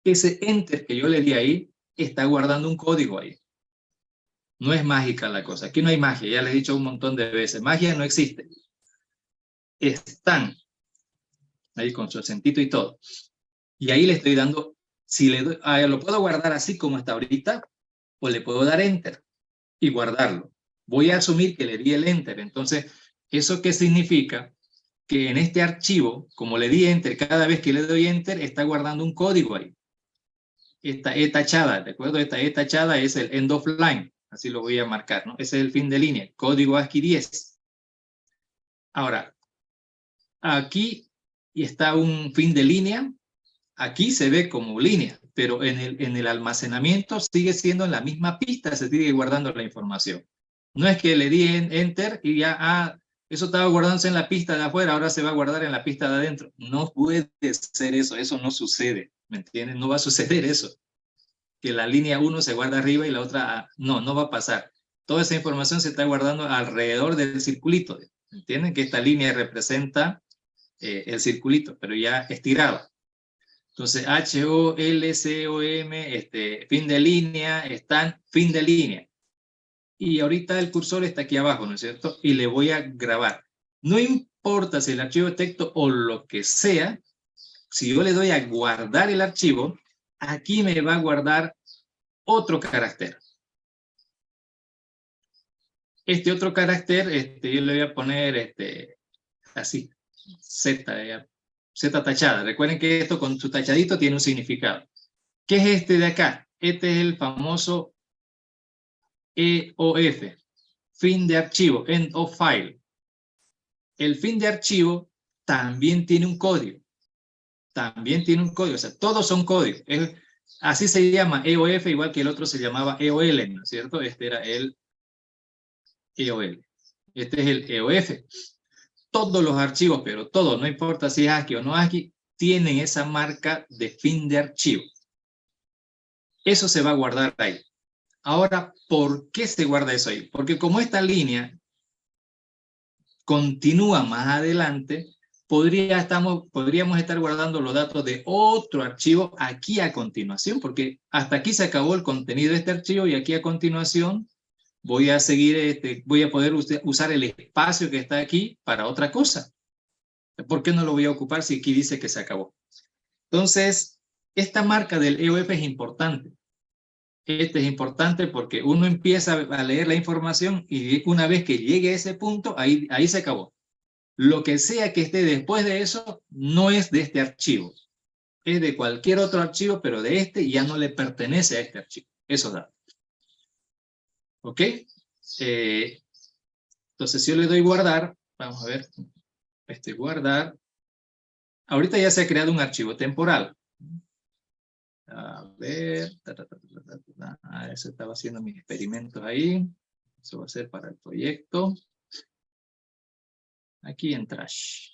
Ese enter que yo le di ahí está guardando un código ahí. No es mágica la cosa. Aquí no hay magia. Ya les he dicho un montón de veces. Magia no existe. Están ahí con su acentito y todo. Y ahí le estoy dando, si le doy, lo puedo guardar así como está ahorita, o le puedo dar enter y guardarlo. Voy a asumir que le di el enter. Entonces, ¿eso qué significa? Que en este archivo, como le di enter, cada vez que le doy enter, está guardando un código ahí. Esta E tachada, ¿de acuerdo? Esta E tachada es el end of line, así lo voy a marcar, ¿no? Ese es el fin de línea, código ASCII 10. Ahora, aquí está un fin de línea, aquí se ve como línea, pero en el almacenamiento sigue siendo en la misma pista, se sigue guardando la información. No es que le di enter y ya, eso estaba guardándose en la pista de afuera, ahora se va a guardar en la pista de adentro. No puede ser eso no sucede, ¿me entienden? No va a suceder eso, que la línea 1 se guarda arriba y la otra, no va a pasar. Toda esa información se está guardando alrededor del circulito, ¿entienden? Que esta línea representa el circulito, pero ya estirado. Entonces, HOLCOM, fin de línea, están, fin de línea. Y ahorita el cursor está aquí abajo, ¿no es cierto? Y le voy a grabar. No importa si el archivo de texto o lo que sea, si yo le doy a guardar el archivo, aquí me va a guardar otro carácter. Este otro carácter, yo le voy a poner así, Z, Z tachada. Recuerden que esto con su tachadito tiene un significado. ¿Qué es este de acá? Este es el famoso EOF, fin de archivo, end of file. El fin de archivo también tiene un código. También tiene un código, o sea, todos son códigos. Así se llama EOF, igual que el otro se llamaba EOL, ¿no es cierto? Este era el EOL. Este es el EOF. Todos los archivos, pero todos, no importa si es ASCII o no ASCII, tienen esa marca de fin de archivo. Eso se va a guardar ahí. Ahora, ¿por qué se guarda eso ahí? Porque como esta línea continúa más adelante, podríamos estar guardando los datos de otro archivo aquí a continuación, porque hasta aquí se acabó el contenido de este archivo y aquí a continuación voy a seguir, voy a poder usar el espacio que está aquí para otra cosa. ¿Por qué no lo voy a ocupar si aquí dice que se acabó? Entonces, esta marca del EOF es importante. Este es importante porque uno empieza a leer la información y una vez que llegue a ese punto, ahí se acabó. Lo que sea que esté después de eso, no es de este archivo. Es de cualquier otro archivo, pero de este ya no le pertenece a este archivo. Esos datos. ¿Ok? Entonces, si yo le doy guardar, vamos a ver, guardar. Ahorita ya se ha creado un archivo temporal. A ver, eso estaba haciendo mis experimentos ahí. Eso va a ser para el proyecto. Aquí en Trash.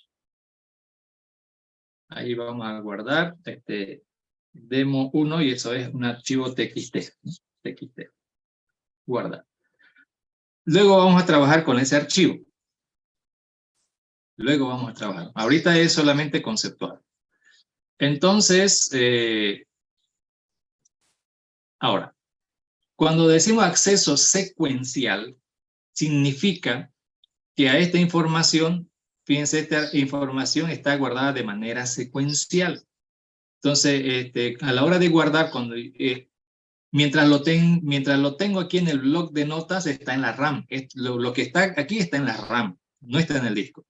Ahí vamos a guardar demo 1 y eso es un archivo TXT. TXT. Guardar. Luego vamos a trabajar con ese archivo. Luego vamos a trabajar. Ahorita es solamente conceptual. Entonces, ahora, cuando decimos acceso secuencial, significa que a esta información, fíjense, esta información está guardada de manera secuencial. Entonces, a la hora de guardar, mientras lo tengo aquí en el bloc de notas, está en la RAM. Lo que está aquí está en la RAM, no está en el disco.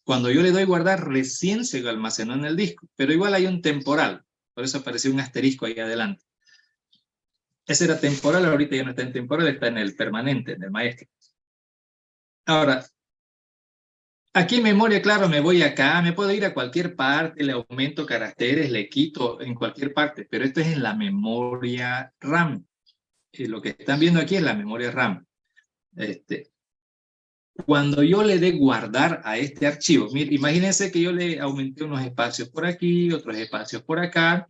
Cuando yo le doy guardar, recién se almacenó en el disco, pero igual hay un temporal, por eso apareció un asterisco ahí adelante. Ese era temporal, ahorita ya no está en temporal, está en el permanente, en el maestro. Ahora, aquí en memoria, claro, me voy acá, me puedo ir a cualquier parte, le aumento caracteres, le quito en cualquier parte, pero esto es en la memoria RAM. Lo que están viendo aquí es la memoria RAM. Cuando yo le dé guardar a este archivo, mire, imagínense que yo le aumenté unos espacios por aquí, otros espacios por acá,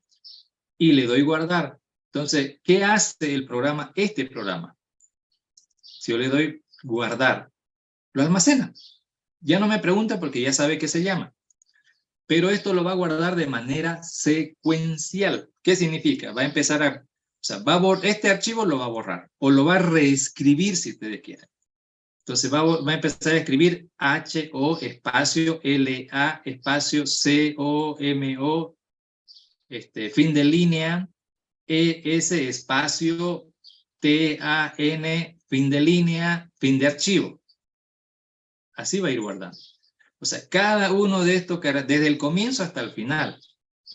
y le doy guardar. Entonces, ¿qué hace el programa? Este programa, si yo le doy guardar, lo almacena. Ya no me pregunta porque ya sabe qué se llama. Pero esto lo va a guardar de manera secuencial. ¿Qué significa? Va a empezar a... O sea, este archivo lo va a borrar, o lo va a reescribir si ustedes quieren. Entonces va a empezar a escribir HO espacio LA espacio COMO, fin de línea, ES espacio TAN, fin de línea, fin de archivo. Así va a ir guardando. O sea, cada uno de estos, desde el comienzo hasta el final.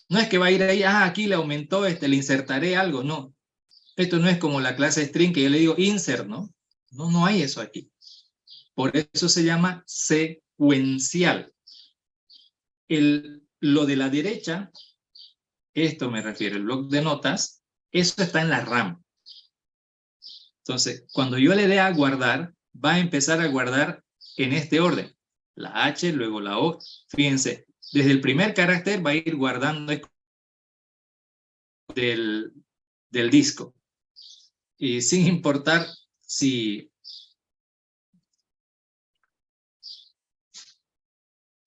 No es que va a ir ahí, aquí le aumentó, le insertaré algo, no. Esto no es como la clase string que yo le digo insert, ¿no? No hay eso aquí. Por eso se llama secuencial. Lo de la derecha, esto me refiero, el bloc de notas, eso está en la RAM. Entonces, cuando yo le dé a guardar, va a empezar a guardar en este orden. La H, luego la O. Fíjense, desde el primer carácter va a ir guardando del disco. Y sin importar si...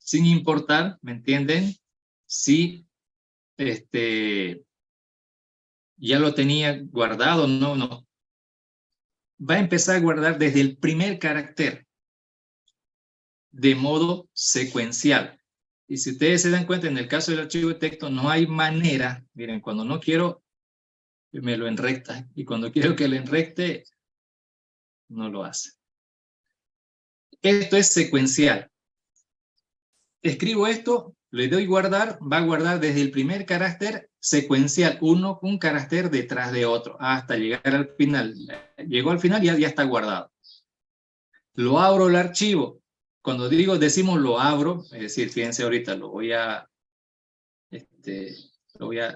Sin importar, ¿me entienden? Si ya lo tenía guardado, no. Va a empezar a guardar desde el primer carácter, de modo secuencial. Y si ustedes se dan cuenta, en el caso del archivo de texto, no hay manera, miren, cuando no quiero, me lo enrecta, y cuando quiero que lo enrecte, no lo hace. Esto es secuencial. Escribo esto, le doy guardar, va a guardar desde el primer carácter secuencial, un carácter detrás de otro, hasta llegar al final. Llegó al final y ya está guardado. Lo abro el archivo. Cuando decimos lo abro, es decir, fíjense ahorita, lo voy a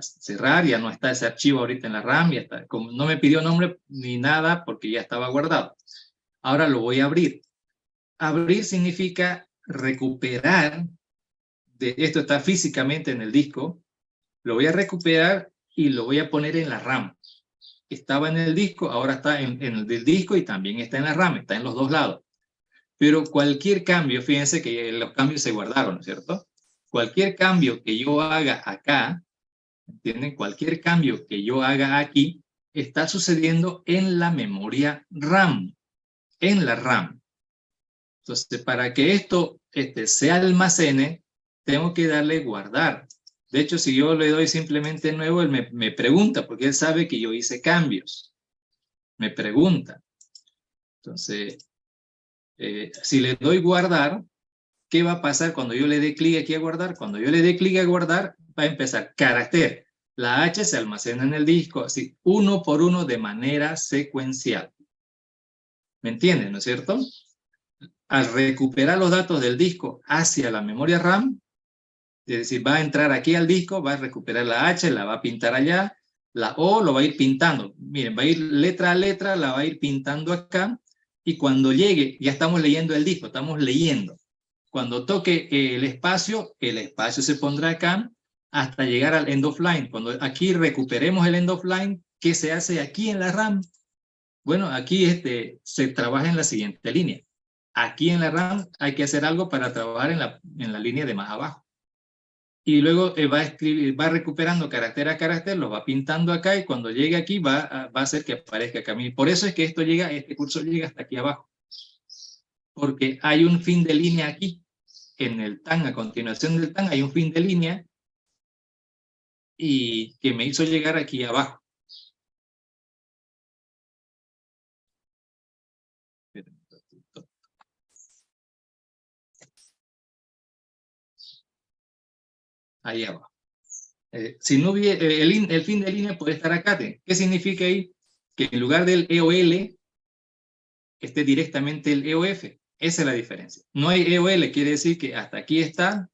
cerrar, ya no está ese archivo ahorita en la RAM, ya está. Como no me pidió nombre ni nada porque ya estaba guardado. Ahora lo voy a abrir. Abrir significa recuperar. Esto está físicamente en el disco, lo voy a recuperar y lo voy a poner en la RAM. Estaba en el disco, ahora está en el del disco y también está en la RAM, está en los dos lados. Pero cualquier cambio, fíjense que los cambios se guardaron, ¿no es cierto? Cualquier cambio que yo haga acá, ¿entienden? Cualquier cambio que yo haga aquí, está sucediendo en la memoria RAM, en la RAM. Entonces, para que esto se almacene, tengo que darle guardar. De hecho, si yo le doy simplemente nuevo, él me pregunta, porque él sabe que yo hice cambios. Me pregunta. Entonces, si le doy guardar, ¿qué va a pasar cuando yo le dé clic aquí a guardar? Cuando yo le dé clic a guardar, va a empezar carácter. La H se almacena en el disco, así, uno por uno de manera secuencial. ¿Me entienden, no es cierto? Al recuperar los datos del disco hacia la memoria RAM, es decir, va a entrar aquí al disco, va a recuperar la H, la va a pintar allá, la O lo va a ir pintando. Miren, va a ir letra a letra, la va a ir pintando acá, y cuando llegue, ya estamos leyendo el disco, estamos leyendo. Cuando toque el espacio se pondrá acá hasta llegar al end of line. Cuando aquí recuperemos el end of line, ¿qué se hace aquí en la RAM? Bueno, aquí se trabaja en la siguiente línea. Aquí en la RAM hay que hacer algo para trabajar en la línea de más abajo. Y luego va recuperando carácter a carácter, lo va pintando acá, y cuando llegue aquí va a hacer que aparezca acá. Por eso es que este curso llega hasta aquí abajo. porque hay un fin de línea aquí. En el TAN, a continuación del TAN, hay un fin de línea y que me hizo llegar aquí abajo. Ahí abajo. Si no hubiera, el fin de línea puede estar acá. ¿Qué significa ahí? Que en lugar del EOL esté directamente el EOF. Esa es la diferencia. No hay EOL, quiere decir que hasta aquí está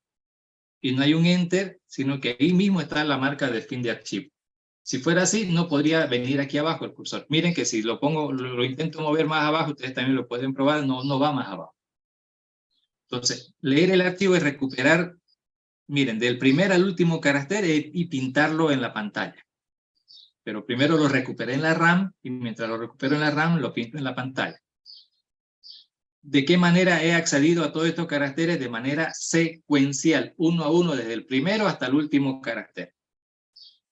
y no hay un enter, sino que ahí mismo está la marca de fin de archivo. Si fuera así, no podría venir aquí abajo el cursor. Miren que si lo pongo, lo intento mover más abajo, ustedes también lo pueden probar, no va más abajo. Entonces, leer el archivo es recuperar, miren, del primer al último carácter y pintarlo en la pantalla. Pero primero lo recuperé en la RAM y mientras lo recupero en la RAM, lo pinto en la pantalla. ¿De qué manera he accedido a todos estos caracteres? De manera secuencial, uno a uno, desde el primero hasta el último carácter.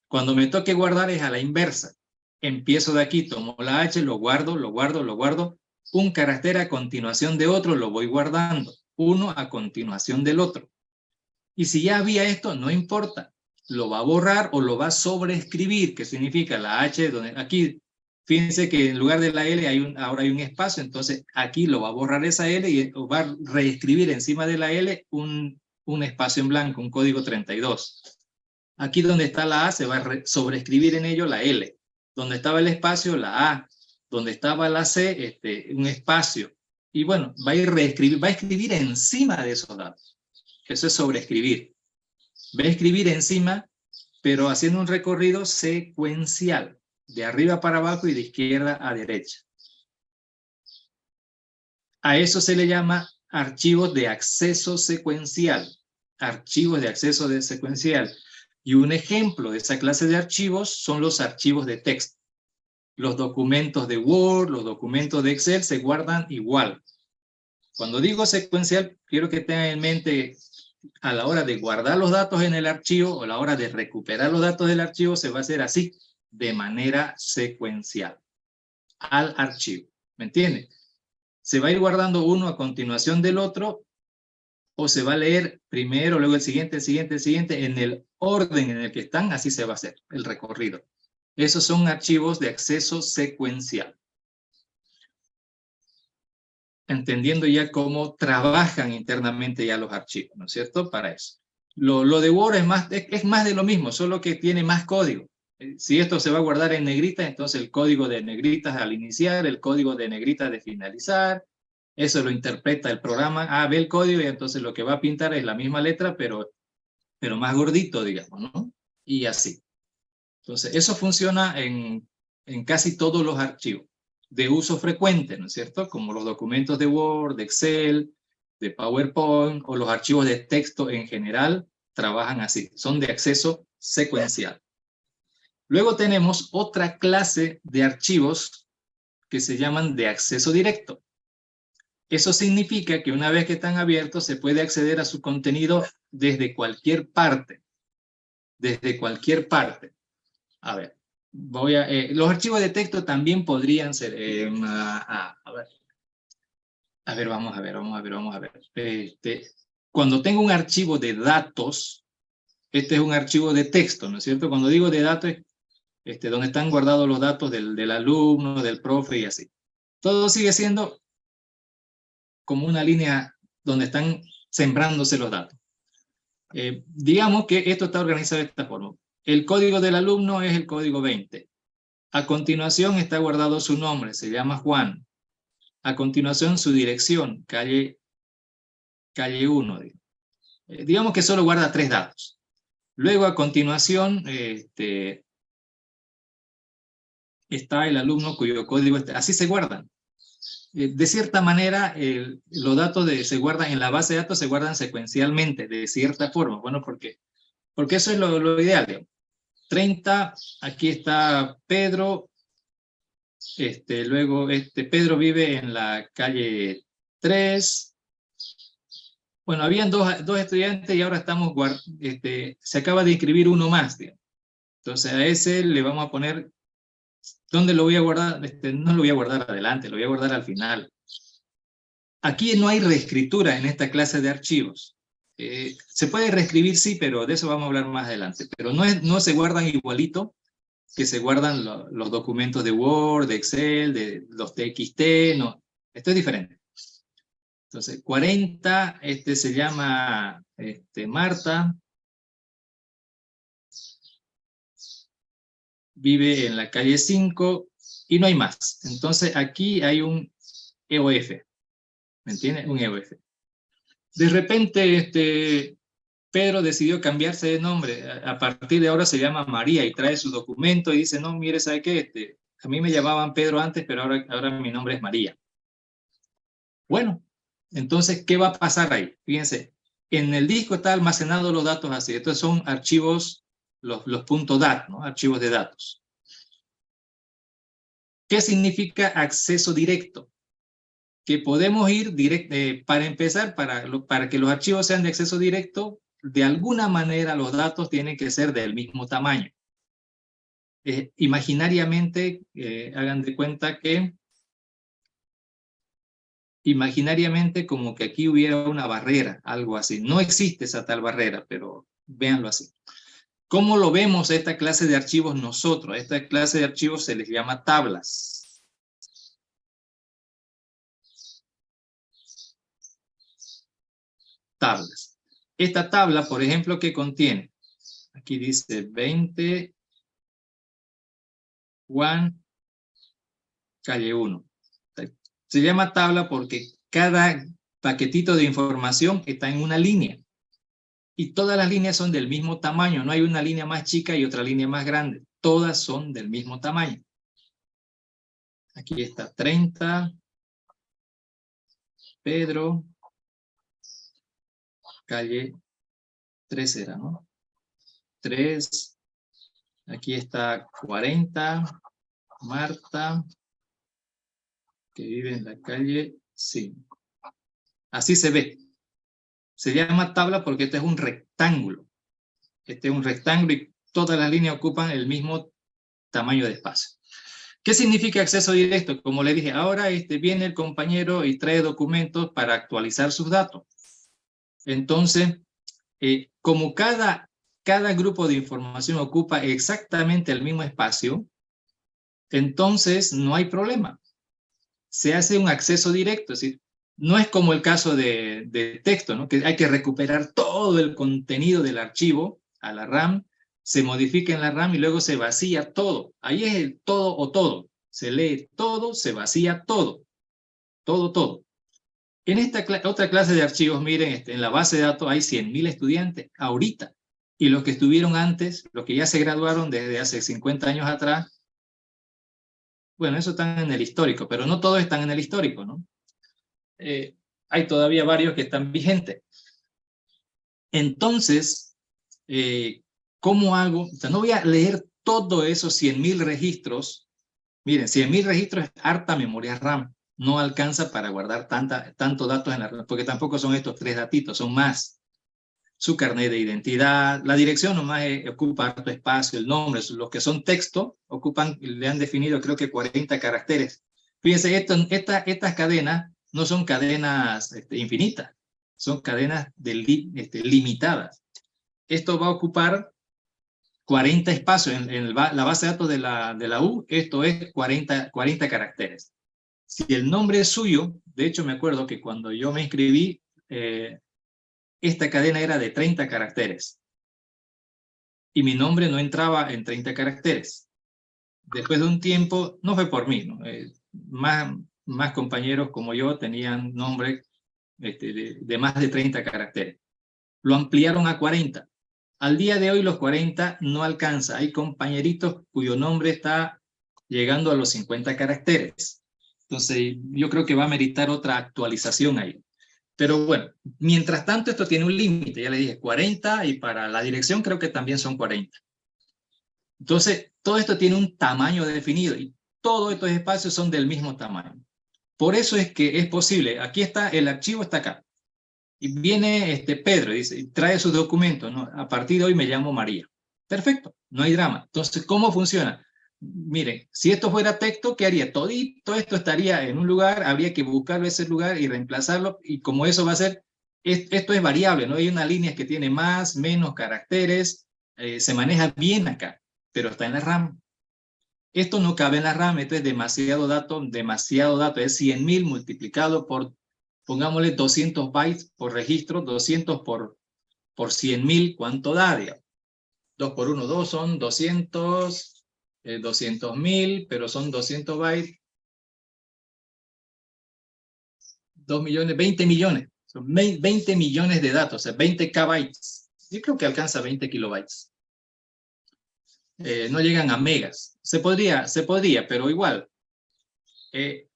Cuando me toque guardar es a la inversa. Empiezo de aquí, tomo la H, lo guardo, lo guardo, lo guardo. Un carácter a continuación de otro lo voy guardando. Uno a continuación del otro. Y si ya había esto, no importa. Lo va a borrar o lo va a sobreescribir, que significa la H, donde aquí, fíjense que en lugar de la L ahora hay un espacio, entonces aquí lo va a borrar esa L y va a reescribir encima de la L un espacio en blanco, un código 32. Aquí donde está la A se va a sobreescribir en ello la L. Donde estaba el espacio, la A. Donde estaba la C, un espacio. Y bueno, va a escribir encima de esos datos. Eso es sobreescribir. Va a escribir encima, pero haciendo un recorrido secuencial, de arriba para abajo y de izquierda a derecha. A eso se le llama archivos de acceso secuencial. Archivos de acceso secuencial. Y un ejemplo de esa clase de archivos son los archivos de texto. Los documentos de Word, los documentos de Excel se guardan igual. Cuando digo secuencial, quiero que tengan en mente a la hora de guardar los datos en el archivo o a la hora de recuperar los datos del archivo se va a hacer así, de manera secuencial, al archivo. ¿Me entiende? Se va a ir guardando uno a continuación del otro o se va a leer primero, luego el siguiente, en el orden en el que están, así se va a hacer el recorrido. Esos son archivos de acceso secuencial. Entendiendo ya cómo trabajan internamente ya los archivos, ¿no es cierto? Para eso. Lo de Word es más de lo mismo, solo que tiene más código. Si esto se va a guardar en negrita, entonces el código de negritas al iniciar, el código de negritas de finalizar, eso lo interpreta el programa, ve el código y entonces lo que va a pintar es la misma letra, pero más gordito, digamos, ¿no? Y así. Entonces, eso funciona en casi todos los archivos de uso frecuente, ¿no es cierto? Como los documentos de Word, de Excel, de PowerPoint, o los archivos de texto en general, trabajan así, son de acceso secuencial. Luego tenemos otra clase de archivos que se llaman de acceso directo. Eso significa que una vez que están abiertos se puede acceder a su contenido desde cualquier parte. Desde cualquier parte. A ver, los archivos de texto también podrían ser... vamos a ver. Cuando tengo un archivo de datos, este es un archivo de texto, ¿no es cierto? Cuando digo de datos, donde están guardados los datos del alumno, del profe y así. Todo sigue siendo como una línea donde están sembrándose los datos. Digamos que esto está organizado de esta forma. El código del alumno es el código 20. A continuación está guardado su nombre, se llama Juan. A continuación su dirección, calle 1. Digamos que solo guarda 3 datos. Luego a continuación está el alumno cuyo código está. Así se guardan. De cierta manera, los datos se guardan en la base de datos, se guardan secuencialmente, de cierta forma. Bueno, porque eso es lo ideal. Digamos. 30, aquí está Pedro, luego Pedro vive en la calle 3. Bueno, habían dos estudiantes y ahora estamos, se acaba de inscribir uno más. Digamos. Entonces a ese le vamos a poner, ¿dónde lo voy a guardar? No lo voy a guardar adelante, lo voy a guardar al final. Aquí no hay reescritura en esta clase de archivos. Se puede reescribir, sí, pero de eso vamos a hablar más adelante. Pero no se guardan igualito que se guardan los documentos de Word, de Excel, de los TXT, no. Esto es diferente. Entonces, 40, se llama Marta. Vive en la calle 5 y no hay más. Entonces, aquí hay un EOF. ¿Me entiendes? Un EOF. De repente, Pedro decidió cambiarse de nombre. A partir de ahora se llama María y trae su documento y dice, no, mire, ¿sabe qué? A mí me llamaban Pedro antes, pero ahora mi nombre es María. Bueno, entonces, ¿qué va a pasar ahí? Fíjense, en el disco está almacenado los datos así. Estos son archivos, los .dat, ¿no? Archivos de datos. ¿Qué significa acceso directo? Que podemos ir para empezar, para que los archivos sean de acceso directo, de alguna manera los datos tienen que ser del mismo tamaño. Imaginariamente, hagan de cuenta que, como que aquí hubiera una barrera, algo así. No existe esa tal barrera, pero véanlo así. ¿Cómo lo vemos esta clase de archivos nosotros? Esta clase de archivos se les llama tablas. Tablas. Esta tabla, por ejemplo, ¿qué contiene? Aquí dice 20, Juan, calle 1. Se llama tabla porque cada paquetito de información está en una línea. Y todas las líneas son del mismo tamaño. No hay una línea más chica y otra línea más grande. Todas son del mismo tamaño. Aquí está 30. Pedro. Calle 3 era, ¿no? 3. Aquí está 40. Marta. Que vive en la calle 5. Así se ve. Se llama tabla porque este es un rectángulo. Este es un rectángulo y todas las líneas ocupan el mismo tamaño de espacio. ¿Qué significa acceso directo? Como le dije, ahora viene el compañero y trae documentos para actualizar sus datos. Entonces, como cada grupo de información ocupa exactamente el mismo espacio, entonces no hay problema. Se hace un acceso directo, es decir, no es como el caso de texto, ¿no? Que hay que recuperar todo el contenido del archivo a la RAM, se modifica en la RAM y luego se vacía todo. Ahí es el todo o todo. Se lee todo, se vacía todo. Todo. En esta otra clase de archivos, miren, en la base de datos hay 100.000 estudiantes ahorita. Y los que estuvieron antes, los que ya se graduaron desde hace 50 años atrás, bueno, eso están en el histórico, pero no todos están en el histórico, ¿no? Hay todavía varios que están vigentes. Entonces, ¿cómo hago? O sea, no voy a leer todos esos 100.000 registros. Miren, 100.000 registros es harta memoria RAM. No alcanza para guardar tantos datos en la RAM, porque tampoco son estos 3 datitos, son más. Su carnet de identidad, la dirección nomás ocupa harto espacio, el nombre, los que son texto, le han definido creo que 40 caracteres. Fíjense, estas cadenas no son cadenas infinitas, son cadenas limitadas. Esto va a ocupar 40 espacios en la base de datos de la U, esto es 40 caracteres. Si el nombre es suyo, de hecho me acuerdo que cuando yo me inscribí, esta cadena era de 30 caracteres. Y mi nombre no entraba en 30 caracteres. Después de un tiempo, no fue por mí, ¿no? Más compañeros como yo tenían nombres de más de 30 caracteres. Lo ampliaron a 40. Al día de hoy los 40 no alcanza. Hay compañeritos cuyo nombre está llegando a los 50 caracteres. Entonces yo creo que va a meritar otra actualización ahí. Pero bueno, mientras tanto esto tiene un límite, ya le dije 40 y para la dirección creo que también son 40. Entonces todo esto tiene un tamaño definido y todos estos espacios son del mismo tamaño. Por eso es que es posible, aquí está, el archivo está acá. Y viene Pedro, dice, trae sus documentos, ¿no? A partir de hoy me llamo María. Perfecto, no hay drama. Entonces, ¿cómo funciona? miren, si esto fuera texto, ¿qué haría? Todo esto estaría en un lugar, habría que buscarlo ese lugar y reemplazarlo, y como eso va a ser, esto es variable, ¿no? Hay una línea que tiene más, menos caracteres, se maneja bien acá, pero está en la RAM. Esto no cabe en la RAM, esto es demasiado dato, es 100.000 multiplicado por, pongámosle 200 bytes por registro, 200 por 100.000, ¿cuánto da? 2 por 1, 2 son 200, 200.000, pero son 200 bytes, 2 millones, 20 millones, son 20 millones de datos, o sea, 20 kbytes. Yo creo que alcanza 20 kilobytes. No llegan a megas. Se podría, pero igual.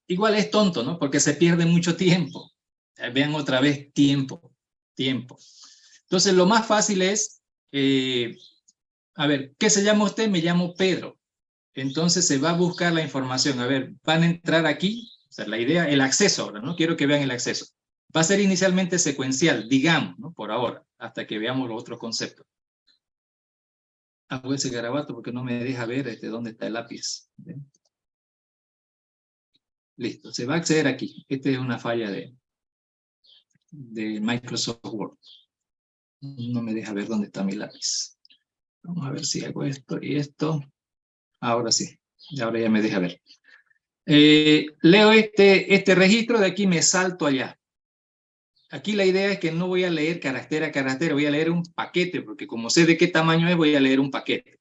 Igual es tonto, ¿no? Porque se pierde mucho tiempo. Vean otra vez, tiempo. Entonces, lo más fácil es, a ver, ¿qué se llama usted? Me llamo Pedro. Entonces se va a buscar la información. A ver, van a entrar aquí, o sea, la idea, el acceso ahora, ¿no? Quiero que vean el acceso. Va a ser inicialmente secuencial, digamos, ¿no? Por ahora, hasta que veamos los otros conceptos. Hago ese garabato porque no me deja ver dónde está el lápiz. ¿Ven? Listo, se va a acceder aquí. Esta es una falla de Microsoft Word. No me deja ver dónde está mi lápiz. Vamos a ver si hago esto y esto. Ahora sí, ahora ya me deja ver. Leo este registro, de aquí me salto allá. Aquí la idea es que no voy a leer carácter a carácter, voy a leer un paquete, porque como sé de qué tamaño es, voy a leer un paquete.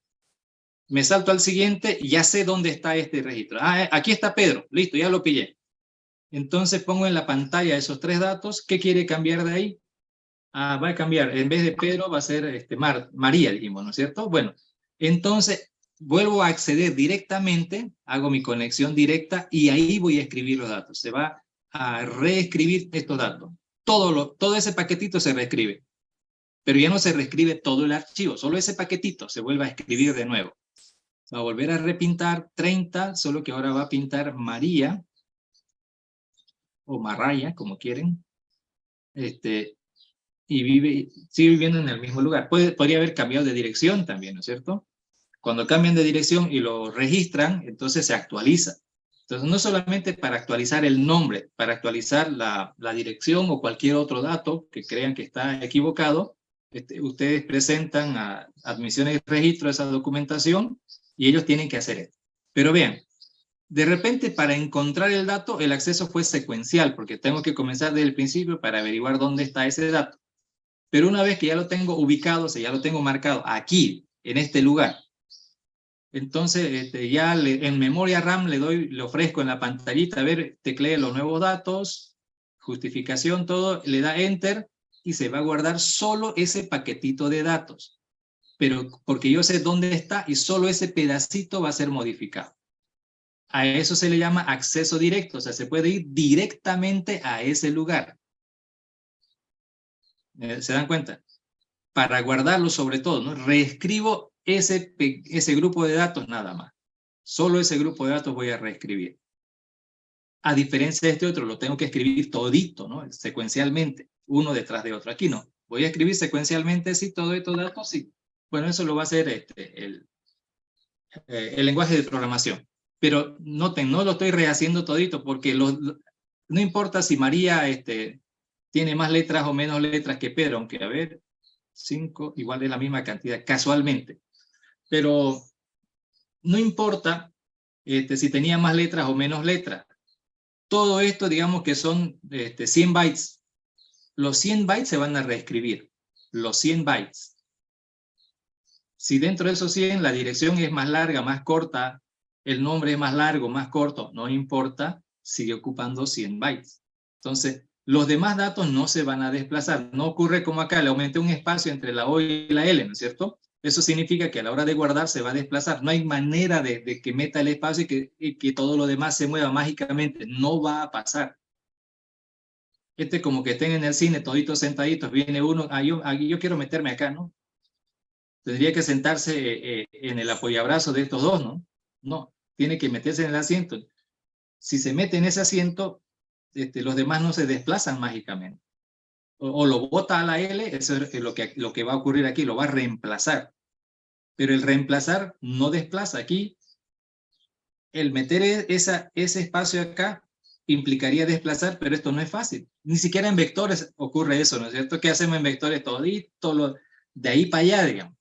Me salto al siguiente y ya sé dónde está este registro. Aquí está Pedro, listo, ya lo pillé. Entonces pongo en la pantalla esos 3 datos. ¿Qué quiere cambiar de ahí? Va a cambiar, en vez de Pedro va a ser María, dijimos, ¿no es cierto? Bueno, entonces vuelvo a acceder directamente, hago mi conexión directa y ahí voy a escribir los datos. Se va a reescribir estos datos. Todo ese paquetito se reescribe, pero ya no se reescribe todo el archivo, solo ese paquetito se vuelve a escribir de nuevo. Va a volver a repintar 30, solo que ahora va a pintar María, o Marraya, como quieren, y sigue viviendo en el mismo lugar. Podría haber cambiado de dirección también, ¿no es cierto? Cuando cambian de dirección y lo registran, entonces se actualiza. Entonces, no solamente para actualizar el nombre, para actualizar la dirección o cualquier otro dato que crean que está equivocado, ustedes presentan a admisiones y registro esa documentación y ellos tienen que hacer esto. Pero vean, de repente para encontrar el dato, el acceso fue secuencial, porque tengo que comenzar desde el principio para averiguar dónde está ese dato. Pero una vez que ya lo tengo ubicado, o sea, ya lo tengo marcado aquí, en este lugar, entonces ya en memoria RAM le ofrezco en la pantallita, a ver, teclee los nuevos datos, justificación, todo, le da Enter y se va a guardar solo ese paquetito de datos. Pero porque yo sé dónde está y solo ese pedacito va a ser modificado. A eso se le llama acceso directo, o sea, se puede ir directamente a ese lugar. ¿Se dan cuenta? Para guardarlo sobre todo, ¿no? Reescribo ese grupo de datos nada más. Solo ese grupo de datos voy a reescribir. A diferencia de este otro, lo tengo que escribir todito, ¿no? Secuencialmente, uno detrás de otro. Aquí no. Voy a escribir secuencialmente, sí, todos estos datos, sí. Bueno, eso lo va a hacer el lenguaje de programación. Pero noten, no lo estoy rehaciendo todito, porque no importa si María tiene más letras o menos letras que Pedro, aunque a ver, 5 igual es la misma cantidad, casualmente. Pero no importa si tenía más letras o menos letras. Todo esto, digamos que son 100 bytes. Los 100 bytes se van a reescribir. Los 100 bytes. Si dentro de esos 100 la dirección es más larga, más corta, el nombre es más largo, más corto, no importa, sigue ocupando 100 bytes. Entonces, los demás datos no se van a desplazar. No ocurre como acá, le aumenté un espacio entre la O y la L, ¿no es cierto? Eso significa que a la hora de guardar se va a desplazar. No hay manera de que meta el espacio y que todo lo demás se mueva mágicamente. No va a pasar. Como que estén en el cine toditos sentaditos, viene uno, yo quiero meterme acá, ¿no? Tendría que sentarse en el apoyabrazo de estos dos, ¿no? No, tiene que meterse en el asiento. Si se mete en ese asiento, los demás no se desplazan mágicamente. O lo bota a la L, eso es lo que va a ocurrir aquí, lo va a reemplazar. Pero el reemplazar no desplaza aquí. el meter ese espacio acá implicaría desplazar, pero esto no es fácil. Ni siquiera en vectores ocurre eso, ¿no es cierto? ¿Qué hacemos en vectores? Todito, de ahí para allá, digamos.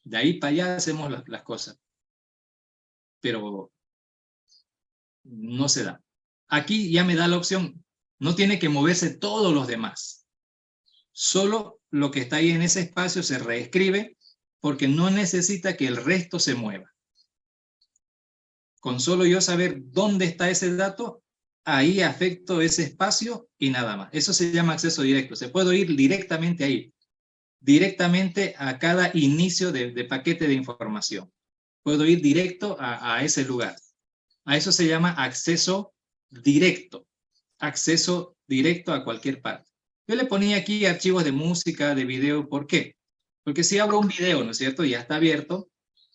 De ahí para allá hacemos las cosas. Pero no se da. Aquí ya me da la opción. No tiene que moverse todos los demás. Solo lo que está ahí en ese espacio se reescribe porque no necesita que el resto se mueva. Con solo yo saber dónde está ese dato, ahí afecto ese espacio y nada más. Eso se llama acceso directo. Se puede ir directamente ahí, directamente a cada inicio de paquete de información. Puedo ir directo a ese lugar. A eso se llama acceso directo. Acceso directo a cualquier parte. Yo le ponía aquí archivos de música, de video. ¿Por qué? Porque si abro un video, ¿no es cierto? Ya está abierto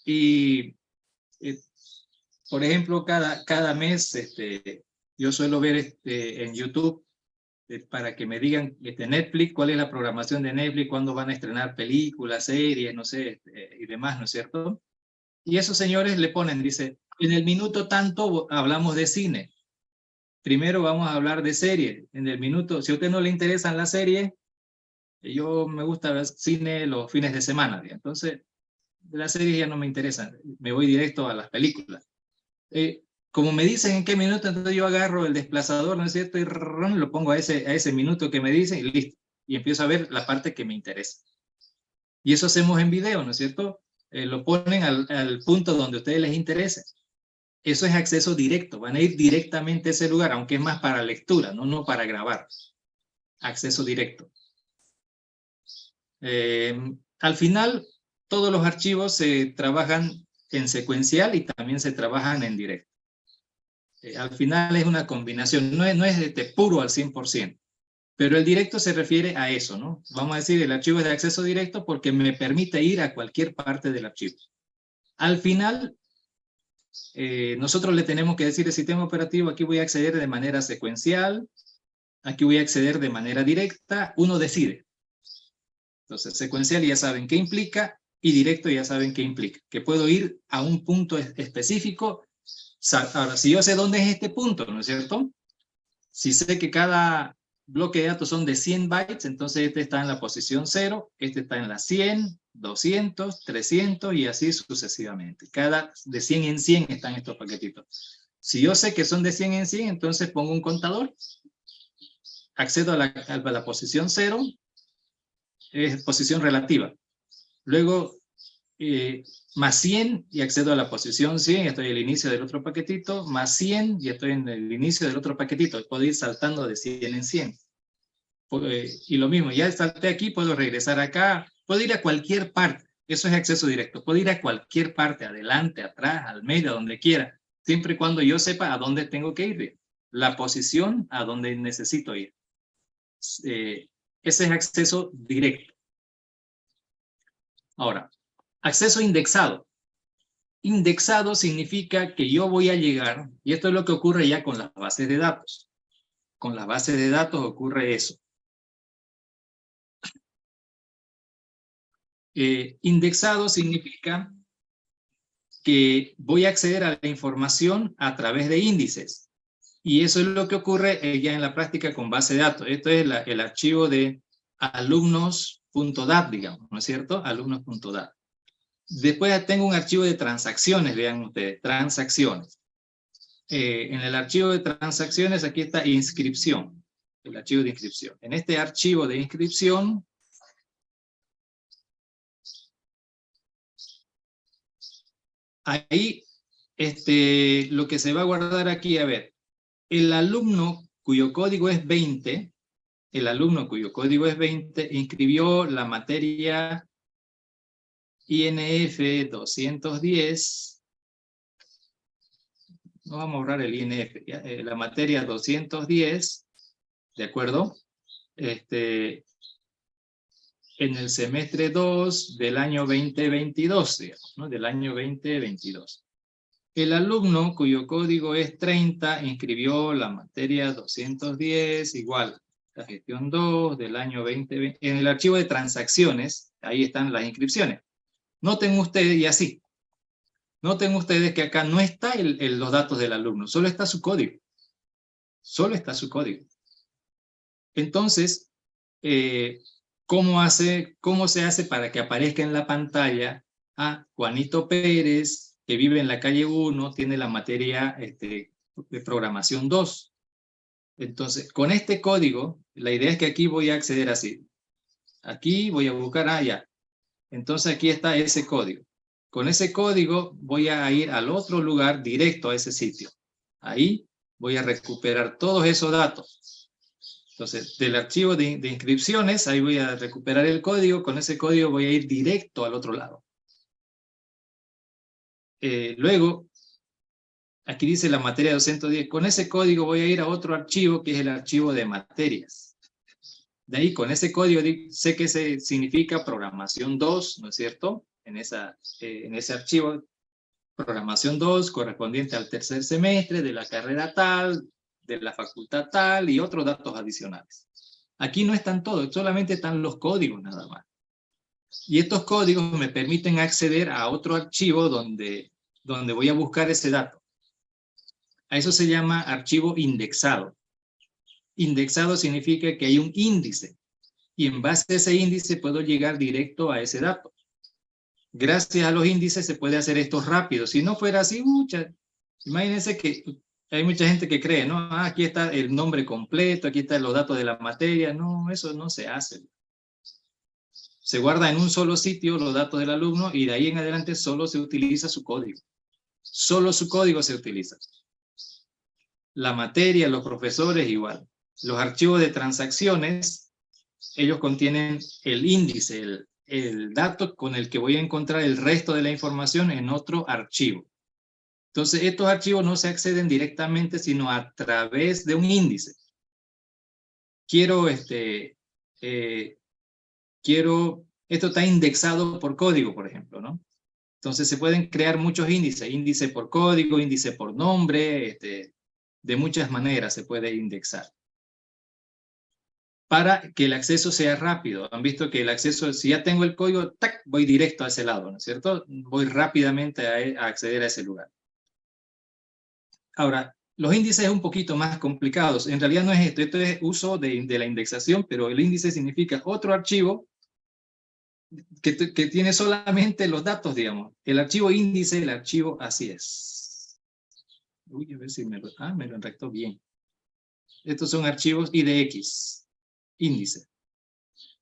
y por ejemplo, cada mes yo suelo ver en YouTube para que me digan Netflix, cuál es la programación de Netflix, cuándo van a estrenar películas, series, no sé, y demás, ¿no es cierto? Y esos señores le ponen, dice, en el minuto tanto hablamos de cine. Primero vamos a hablar de series. En el minuto, si a usted no le interesan las series, yo me gusta ver cine los fines de semana. Entonces, las series ya no me interesan. Me voy directo a las películas. Como me dicen en qué minuto, entonces yo agarro el desplazador, ¿no es cierto? Y lo pongo a ese minuto que me dicen y listo. Y empiezo a ver la parte que me interesa. Y eso hacemos en video, ¿no es cierto? Lo ponen al punto donde a ustedes les interese. Eso es acceso directo. Van a ir directamente a ese lugar, aunque es más para lectura, no para grabar. Acceso directo. Al final, todos los archivos se trabajan en secuencial y también se trabajan en directo. Al final es una combinación, no es puro al 100%, pero el directo se refiere a eso, ¿no? Vamos a decir, el archivo es de acceso directo porque me permite ir a cualquier parte del archivo. Al final, nosotros le tenemos que decir al sistema operativo, aquí voy a acceder de manera secuencial, aquí voy a acceder de manera directa, uno decide. Entonces, secuencial ya saben qué implica y directo ya saben qué implica, que puedo ir a un punto específico. Ahora, si yo sé dónde es este punto, ¿no es cierto? Si sé que cada bloque de datos son de 100 bytes, entonces este está en la posición 0, este está en la 100, 200, 300 y así sucesivamente. De 100 en 100 están estos paquetitos. Si yo sé que son de 100 en 100, entonces pongo un contador, accedo a la posición 0, es posición relativa. Luego más 100 y accedo a la posición 100, estoy al inicio del otro paquetito, más 100 y estoy en el inicio del otro paquetito, puedo ir saltando de 100 en 100. Y lo mismo, ya salté aquí, puedo regresar acá, puedo ir a cualquier parte, eso es acceso directo, puedo ir a cualquier parte, adelante, atrás, al medio, a donde quiera, siempre y cuando yo sepa a dónde tengo que ir, la posición a donde necesito ir. Ese es acceso directo. Ahora, acceso indexado. Indexado significa que yo voy a llegar, y esto es lo que ocurre ya con las bases de datos. Con las bases de datos ocurre eso. Indexado significa que voy a acceder a la información a través de índices. Y eso es lo que ocurre ya en la práctica con base de datos. Esto es el archivo de alumnos.dat, digamos, ¿no es cierto? Alumnos.dat. Después tengo un archivo de transacciones, vean ustedes, transacciones. En el archivo de transacciones aquí está inscripción, el archivo de inscripción. En este archivo de inscripción, ahí lo que se va a guardar aquí, a ver, el alumno cuyo código es 20, inscribió la materia INF 210, no vamos a borrar el INF, la materia 210, ¿de acuerdo? En el semestre 2 del año 2022, digamos, ¿no? Del año 2022. El alumno cuyo código es 30 inscribió la materia 210, igual, la gestión 2 del año 2020. En el archivo de transacciones, ahí están las inscripciones. Noten ustedes, y así, Noten ustedes que acá no está los datos del alumno, solo está su código. Solo está su código. Entonces, ¿cómo se hace para que aparezca en la pantalla a Juanito Pérez, que vive en la calle 1, tiene la materia de programación 2? Entonces, con este código, la idea es que aquí voy a acceder así. Aquí voy a buscar allá. Entonces aquí está ese código. Con ese código voy a ir al otro lugar directo a ese sitio. Ahí voy a recuperar todos esos datos. Entonces, del archivo de inscripciones, ahí voy a recuperar el código. Con ese código voy a ir directo al otro lado. Luego, aquí dice la materia 210. Con ese código voy a ir a otro archivo, que es el archivo de materias. De ahí, con ese código, sé que se significa programación 2, ¿no es cierto? En ese archivo, programación 2, correspondiente al tercer semestre de la carrera tal, de la facultad tal, y otros datos adicionales. Aquí no están todos, solamente están los códigos nada más. Y estos códigos me permiten acceder a otro archivo donde voy a buscar ese dato. A eso se llama archivo indexado. Indexado significa que hay un índice, y en base a ese índice puedo llegar directo a ese dato. Gracias a los índices se puede hacer esto rápido. Si no fuera así, imagínense que hay mucha gente que cree, ¿no? Aquí está el nombre completo, aquí están los datos de la materia. No, eso no se hace. Se guarda en un solo sitio los datos del alumno y de ahí en adelante solo se utiliza su código. Solo su código se utiliza. La materia, los profesores igual. Los archivos de transacciones, ellos contienen el índice, el dato con el que voy a encontrar el resto de la información en otro archivo. Entonces, estos archivos no se acceden directamente, sino a través de un índice. Esto está indexado por código, por ejemplo, ¿no? Entonces, se pueden crear muchos índices, índice por código, índice por nombre, de muchas maneras se puede indexar. Para que el acceso sea rápido. Han visto que el acceso, si ya tengo el código, ¡tac!, voy directo a ese lado, ¿no es cierto? Voy rápidamente a acceder a ese lugar. Ahora, los índices es un poquito más complicados. En realidad no es esto. Esto es uso de la indexación, pero el índice significa otro archivo que tiene solamente los datos, digamos. El archivo índice, el archivo así es. Uy, a ver si me lo enrectó bien. Estos son archivos IDX, índice.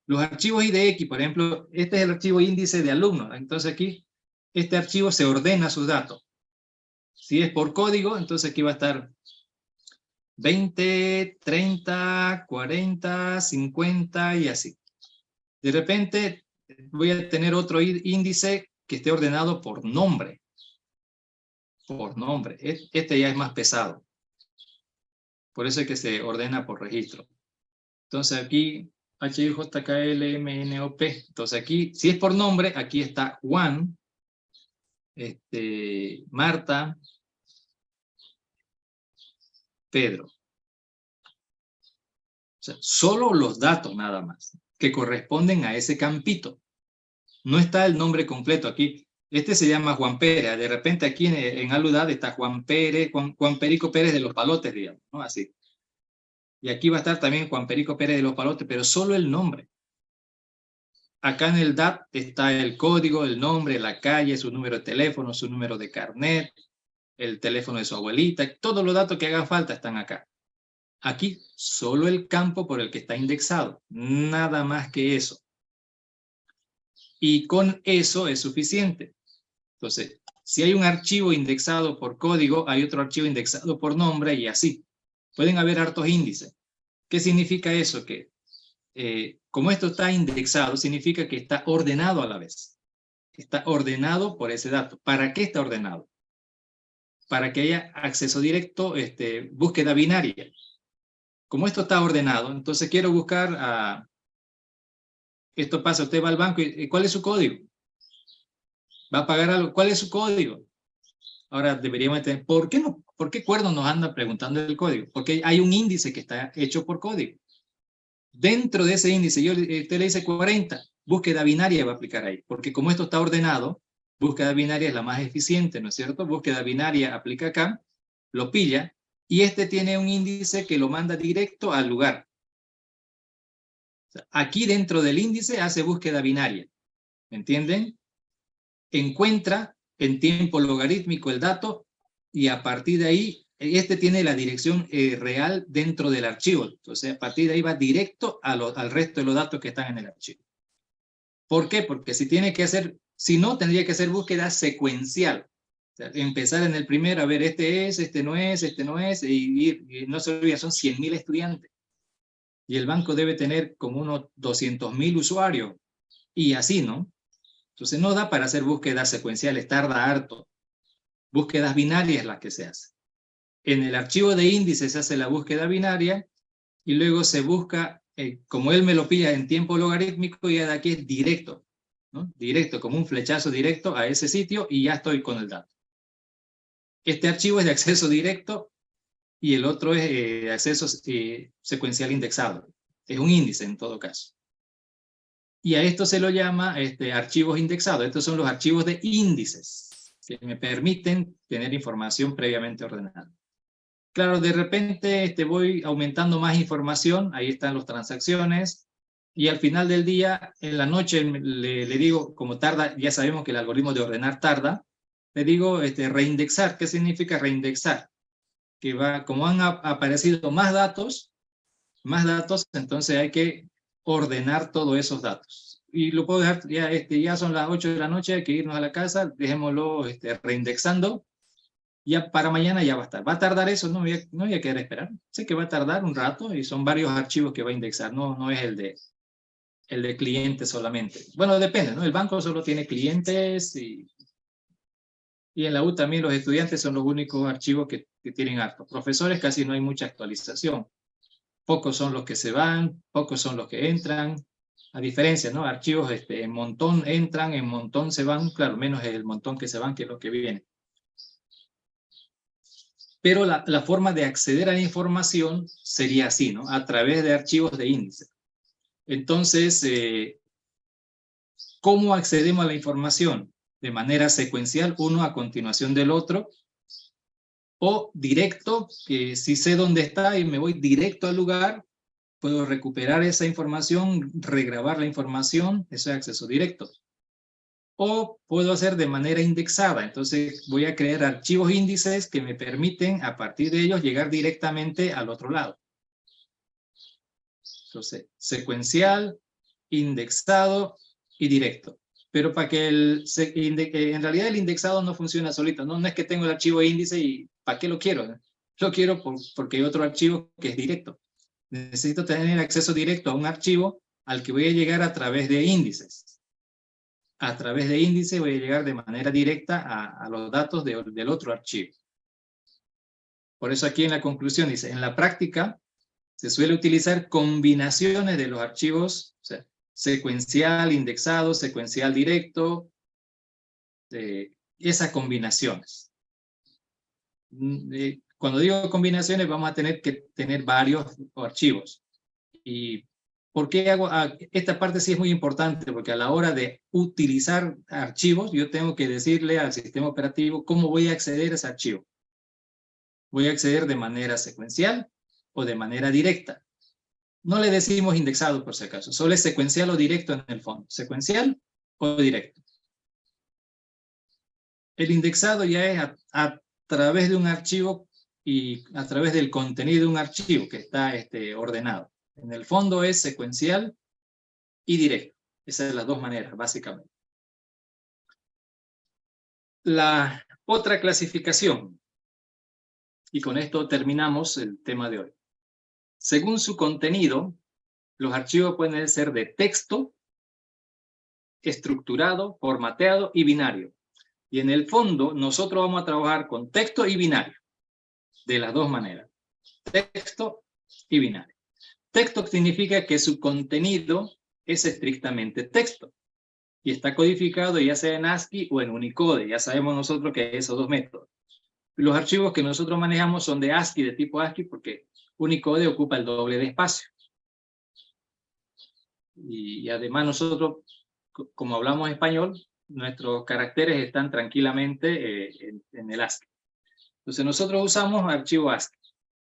Los archivos IDX, por ejemplo, este es el archivo índice de alumnos. Entonces aquí, este archivo se ordena sus datos. Si es por código, entonces aquí va a estar 20, 30, 40, 50 y así. De repente voy a tener otro índice que esté ordenado por nombre. Por nombre. Este ya es más pesado. Por eso es que se ordena por registro. Entonces aquí HJKLMNOP. Entonces aquí, si es por nombre, aquí está Juan, Marta, Pedro. O sea, solo los datos nada más, que corresponden a ese campito. No está el nombre completo aquí. Este se llama Juan Pérez. De repente aquí en Aludad está Juan Pérez, Juan Perico Pérez de los Palotes, digamos, ¿no? Así. Y aquí va a estar también Juan Perico Pérez de los Palotes, pero solo el nombre. Acá en el DAT está el código, el nombre, la calle, su número de teléfono, su número de carnet, el teléfono de su abuelita, todos los datos que hagan falta están acá. Aquí solo el campo por el que está indexado, nada más que eso. Y con eso es suficiente. Entonces, si hay un archivo indexado por código, hay otro archivo indexado por nombre y así. Pueden haber hartos índices. ¿Qué significa eso? Que como esto está indexado, significa que está ordenado a la vez. Está ordenado por ese dato. ¿Para qué está ordenado? Para que haya acceso directo, búsqueda binaria. Como esto está ordenado, entonces quiero buscar a... Esto pasa, usted va al banco y ¿cuál es su código? ¿Va a pagar algo? ¿Cuál es su código? Ahora deberíamos entender, ¿por qué Cuerno nos anda preguntando el código? Porque hay un índice que está hecho por código. Dentro de ese índice, usted le dice 40, búsqueda binaria va a aplicar ahí, porque como esto está ordenado, Búsqueda binaria es la más eficiente, ¿no es cierto? Búsqueda binaria aplica acá, lo pilla, y este tiene un índice que lo manda directo al lugar. O sea, aquí dentro del índice hace búsqueda binaria, ¿me entienden? Encuentra en tiempo logarítmico el dato y a partir de ahí, este tiene la dirección real dentro del archivo. Entonces, a partir de ahí va directo al resto de los datos que están en el archivo. ¿Por qué? Porque si no, tendría que hacer búsqueda secuencial. O sea, empezar en el primero, a ver, este no es, y no se olvida, son 100.000 estudiantes. Y el banco debe tener como unos 200.000 usuarios. Y así, ¿no? Entonces no da para hacer búsquedas secuenciales, tarda harto. Búsquedas binarias las que se hace. En el archivo de índice se hace la búsqueda binaria y luego se busca, como él me lo pilla en tiempo logarítmico, ya de aquí es directo, ¿no? Directo, como un flechazo directo a ese sitio y ya estoy con el dato. Este archivo es de acceso directo y el otro es de acceso secuencial indexado. Es un índice en todo caso. Y a esto se lo llama archivos indexados. Estos son los archivos de índices que me permiten tener información previamente ordenada. Claro, de repente voy aumentando más información, ahí están las transacciones, y al final del día, en la noche, le digo, como tarda, ya sabemos que el algoritmo de ordenar tarda, le digo reindexar. ¿Qué significa reindexar? Que como han aparecido más datos, entonces hay que ordenar todos esos datos. Y lo puedo dejar, ya son las 8 de la noche, hay que irnos a la casa, dejémoslo reindexando. Ya para mañana ya va a estar. ¿Va a tardar eso? No voy a querer esperar. Sé que va a tardar un rato y son varios archivos que va a indexar. No es el de clientes solamente. Bueno, depende, ¿no? El banco solo tiene clientes y en la U también los estudiantes son los únicos archivos que tienen harto. Profesores casi no hay mucha actualización. Pocos son los que se van, pocos son los que entran. A diferencia, ¿no? Archivos en montón entran, en montón se van. Claro, menos el montón que se van que los que vienen. Pero la forma de acceder a la información sería así, ¿no? A través de archivos de índice. Entonces, ¿cómo accedemos a la información? De manera secuencial, uno a continuación del otro, o directo, que si sé dónde está y me voy directo al lugar, puedo recuperar esa información, regrabar la información, eso es acceso directo. O puedo hacer de manera indexada, entonces voy a crear archivos índices que me permiten a partir de ellos llegar directamente al otro lado. Entonces, secuencial, indexado y directo. Pero para que en realidad el indexado no funciona solito, no es que tengo el archivo índice y ¿para qué lo quiero? Lo quiero porque hay otro archivo que es directo. Necesito tener acceso directo a un archivo al que voy a llegar a través de índices. A través de índices voy a llegar de manera directa a los datos del otro archivo. Por eso aquí en la conclusión dice, en la práctica se suele utilizar combinaciones de los archivos, o sea, secuencial, indexado, secuencial directo, esas combinaciones. Cuando digo combinaciones vamos a tener que tener varios archivos. ¿Y por qué hago? Esta parte sí es muy importante porque a la hora de utilizar archivos yo tengo que decirle al sistema operativo cómo voy a acceder a ese archivo. Voy a acceder de manera secuencial o de manera directa. No le decimos indexado por si acaso, solo es secuencial o directo en el fondo. Secuencial o directo. El indexado ya es a través de un archivo y a través del contenido de un archivo que está ordenado. En el fondo es secuencial y directo. Esas son las dos maneras, básicamente. La otra clasificación, y con esto terminamos el tema de hoy. Según su contenido, los archivos pueden ser de texto, estructurado, formateado y binario. Y en el fondo, nosotros vamos a trabajar con texto y binario, de las dos maneras. Texto y binario. Texto significa que su contenido es estrictamente texto. Y está codificado ya sea en ASCII o en Unicode. Ya sabemos nosotros que hay esos dos métodos. Los archivos que nosotros manejamos son de ASCII, de tipo ASCII, porque Unicode ocupa el doble de espacio. Y además nosotros, como hablamos español, nuestros caracteres están tranquilamente en el ASCII. Entonces nosotros usamos archivo ASCII.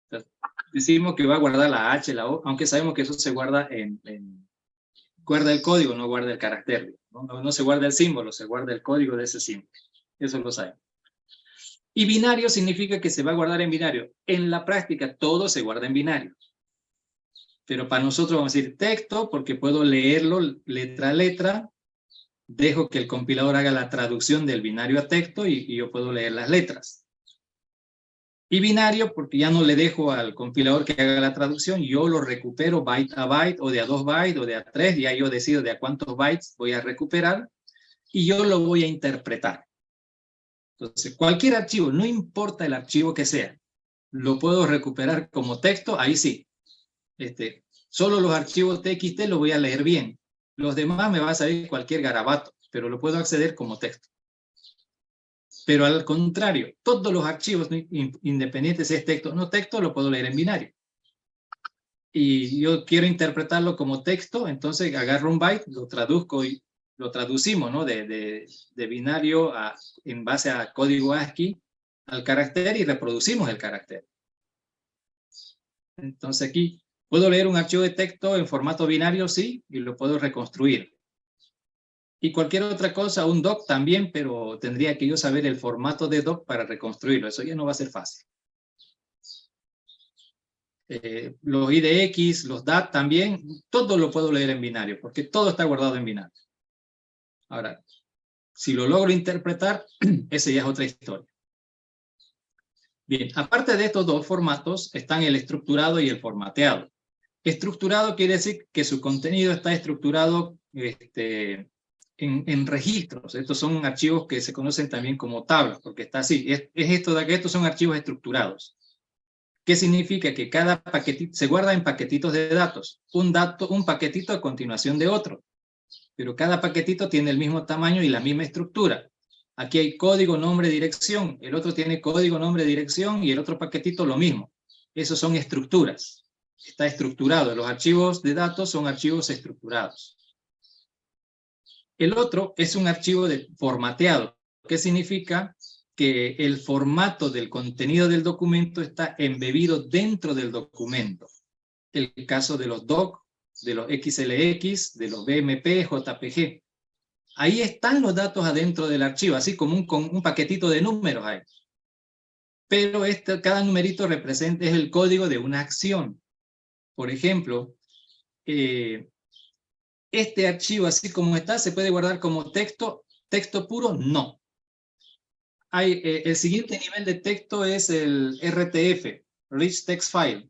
Entonces, decimos que va a guardar la H, la O, aunque sabemos que eso se guarda guarda el código, no guarda el carácter. No se guarda el símbolo, se guarda el código de ese símbolo. Eso lo sabemos. Y binario significa que se va a guardar en binario. En la práctica todo se guarda en binario. Pero para nosotros vamos a decir texto porque puedo leerlo letra a letra. Dejo que el compilador haga la traducción del binario a texto y yo puedo leer las letras. Y binario porque ya no le dejo al compilador que haga la traducción, yo lo recupero byte a byte, o de a 2 bytes, o de a 3, ya yo decido de a cuántos bytes voy a recuperar, y yo lo voy a interpretar. Entonces, cualquier archivo, no importa el archivo que sea, lo puedo recuperar como texto, ahí sí. Solo los archivos TXT los voy a leer bien. Los demás me va a salir cualquier garabato, pero lo puedo acceder como texto. Pero al contrario, todos los archivos independientes, si es texto o no texto, lo puedo leer en binario. Y yo quiero interpretarlo como texto, entonces agarro un byte, lo traduzco y lo traducimos, ¿no? de binario en base a código ASCII al carácter y reproducimos el carácter. Entonces aquí puedo leer un archivo de texto en formato binario, sí, y lo puedo reconstruir. Y cualquier otra cosa, un doc también, pero tendría que yo saber el formato de doc para reconstruirlo. Eso ya no va a ser fácil. Los IDX, los DAT también, todo lo puedo leer en binario, porque todo está guardado en binario. Ahora, si lo logro interpretar, esa ya es otra historia. Bien, aparte de estos dos formatos, están el estructurado y el formateado. Estructurado quiere decir que su contenido está estructurado en registros. Estos son archivos que se conocen también como tablas, porque está así. Es esto de que estos son archivos estructurados. ¿Qué significa? Que cada paquetito se guarda en paquetitos de datos. Un paquetito a continuación de otro. Pero cada paquetito tiene el mismo tamaño y la misma estructura. Aquí hay código, nombre, dirección. El otro tiene código, nombre, dirección y el otro paquetito lo mismo. Esos son estructuras. Está estructurado. Los archivos de datos son archivos estructurados. El otro es un archivo formateado. ¿Qué significa? Que el formato del contenido del documento está embebido dentro del documento. El caso de los doc, de los XLX, de los BMP, JPG. Ahí están los datos adentro del archivo, así como un paquetito de números ahí. Pero cada numerito es el código de una acción. Por ejemplo, este archivo así como está, ¿se puede guardar como texto? ¿Texto puro? No. El siguiente nivel de texto es el RTF, Rich Text File.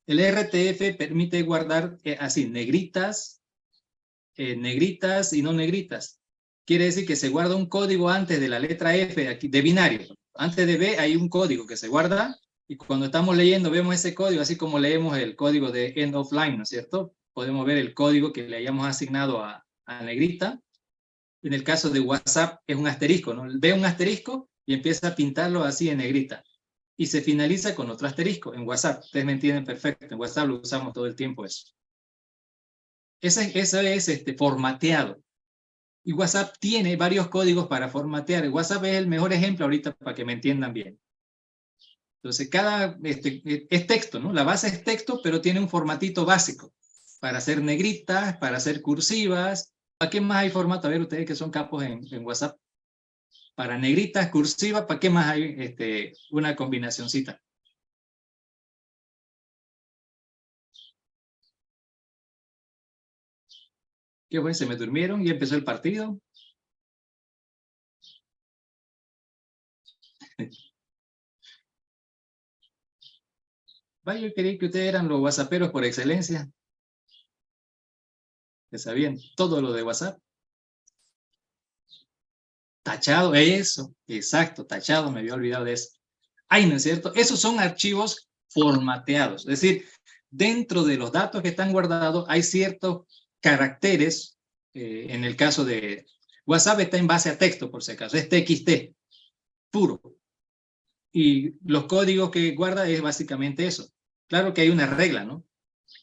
El RTF permite guardar así, negritas y no negritas. Quiere decir que se guarda un código antes de la letra F aquí, de binario. Antes de B hay un código que se guarda y cuando estamos leyendo vemos ese código, así como leemos el código de end of line, ¿no es cierto? Podemos ver el código que le hayamos asignado a negrita. En el caso de WhatsApp es un asterisco, ¿no? Ve un asterisco y empieza a pintarlo así en negrita. Y se finaliza con otro asterisco en WhatsApp. Ustedes me entienden perfecto. En WhatsApp lo usamos todo el tiempo eso. Eso es formateado. Y WhatsApp tiene varios códigos para formatear. WhatsApp es el mejor ejemplo ahorita para que me entiendan bien. Entonces, es texto, ¿no? La base es texto, pero tiene un formatito básico para hacer negritas, para hacer cursivas. ¿Para qué más hay formato? A ver, ustedes que son capos en WhatsApp. Para negritas, cursivas, ¿para qué más hay una combinacioncita? ¿Qué fue? ¿Se me durmieron y empezó el partido? Vaya, yo creí que ustedes eran los whatsapperos por excelencia. Que sabían todo lo de WhatsApp. Tachado, eso, exacto, tachado, me había olvidado de eso. Ay, ¿no es cierto? Esos son archivos formateados, es decir, dentro de los datos que están guardados hay ciertos caracteres, en el caso de WhatsApp está en base a texto, por si acaso, es TXT, puro. Y los códigos que guarda es básicamente eso. Claro que hay una regla, ¿no?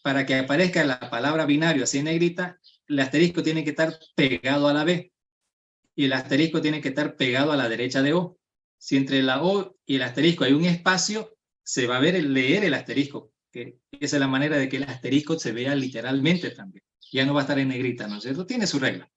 Para que aparezca la palabra binario así en negrita, el asterisco tiene que estar pegado a la B. y el asterisco tiene que estar pegado a la derecha de O. Si entre la O y el asterisco hay un espacio, se va a ver leer el asterisco, que esa es la manera de que el asterisco se vea literalmente también. Ya no va a estar en negrita, ¿no es cierto? Tiene su regla.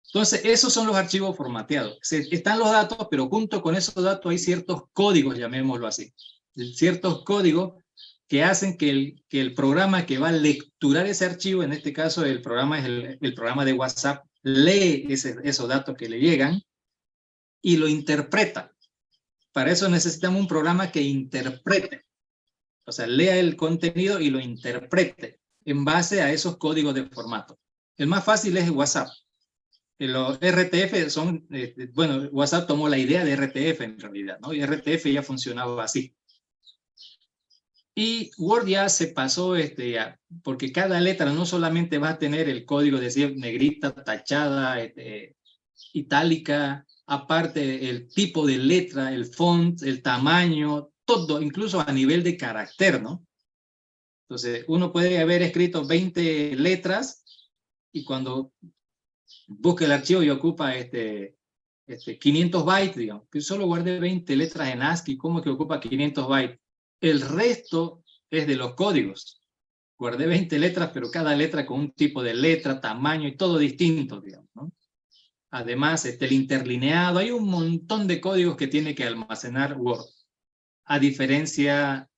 Entonces, esos son los archivos formateados. Están los datos, pero junto con esos datos hay ciertos códigos, llamémoslo así. Ciertos códigos que hacen que el programa que va a lecturar ese archivo, en este caso el programa es el programa de WhatsApp, lee esos datos que le llegan y lo interpreta. Para eso necesitamos un programa que interprete. O sea, lea el contenido y lo interprete en base a esos códigos de formato. El más fácil es WhatsApp. Los RTF son, bueno, WhatsApp tomó la idea de RTF en realidad, ¿no? Y RTF ya funcionaba así. Y Word ya se pasó, porque cada letra no solamente va a tener el código, decir, negrita, tachada, itálica, aparte el tipo de letra, el font, el tamaño, todo, incluso a nivel de carácter, ¿no? Entonces, uno puede haber escrito 20 letras y cuando busca el archivo y ocupa 500 bytes, digamos, que solo guardé 20 letras en ASCII, ¿cómo que ocupa 500 bytes? El resto es de los códigos. Guardé 20 letras, pero cada letra con un tipo de letra, tamaño y todo distinto, digamos, ¿no? Además, el interlineado, hay un montón de códigos que tiene que almacenar Word, a diferencia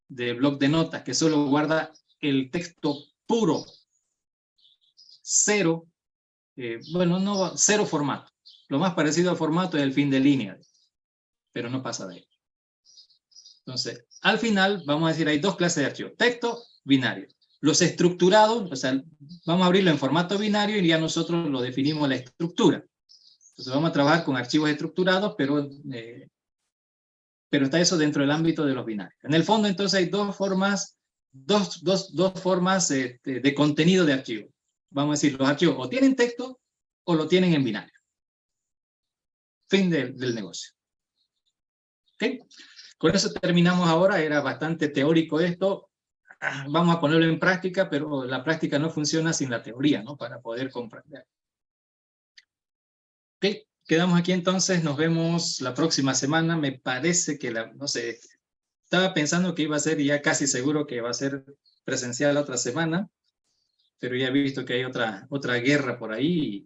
de bloc de notas, que solo guarda el texto puro, cero, cero formato. Lo más parecido al formato es el fin de línea, pero no pasa de ahí. Entonces, al final, vamos a decir, hay dos clases de archivos, texto, binario. Los estructurados, o sea, vamos a abrirlo en formato binario y ya nosotros lo definimos la estructura. Entonces vamos a trabajar con archivos estructurados, pero está eso dentro del ámbito de los binarios. En el fondo, entonces, hay dos formas de contenido de archivo. Vamos a decir, los archivos o tienen texto o lo tienen en binario. Fin del negocio. ¿Okay? Con eso terminamos ahora. Era bastante teórico esto. Vamos a ponerlo en práctica, pero la práctica no funciona sin la teoría, ¿no? Para poder comprender. ¿Ok? Quedamos aquí entonces, nos vemos la próxima semana. Me parece que, no sé, estaba pensando que iba a ser, ya casi seguro que va a ser presencial la otra semana, pero ya he visto que hay otra guerra por ahí,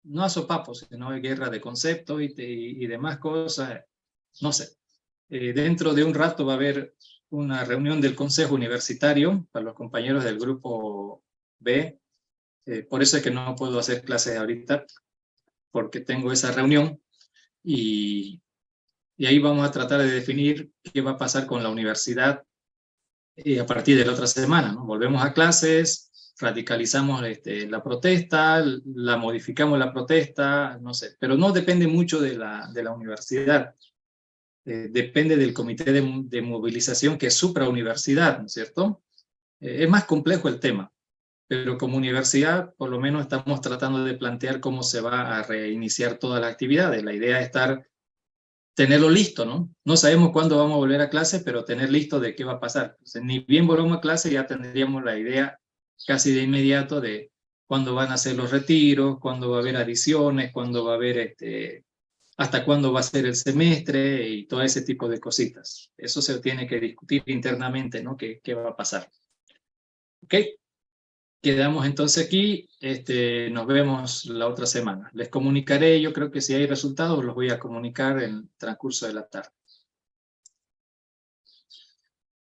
no a sopapos, sino hay guerra de conceptos y demás cosas, no sé. Dentro de un rato va a haber una reunión del Consejo Universitario para los compañeros del grupo B, por eso es que no puedo hacer clases ahorita, porque tengo esa reunión y ahí vamos a tratar de definir qué va a pasar con la universidad a partir de la otra semana, ¿no? Volvemos a clases, radicalizamos la protesta, la modificamos la protesta, no sé, pero no depende mucho de la universidad, depende del comité de movilización que es suprauniversidad, ¿no es cierto? Es más complejo el tema, pero como universidad por lo menos estamos tratando de plantear cómo se va a reiniciar todas las actividades. La idea es tenerlo listo, ¿no? No sabemos cuándo vamos a volver a clase, pero tener listo de qué va a pasar. Entonces, ni bien volvamos a clase, ya tendríamos la idea casi de inmediato de cuándo van a ser los retiros, cuándo va a haber adiciones, cuándo va a haber, hasta cuándo va a ser el semestre y todo ese tipo de cositas. Eso se tiene que discutir internamente, ¿no? ¿Qué va a pasar? ¿Ok? Quedamos entonces aquí, nos vemos la otra semana. Les comunicaré, yo creo que si hay resultados los voy a comunicar en el transcurso de la tarde.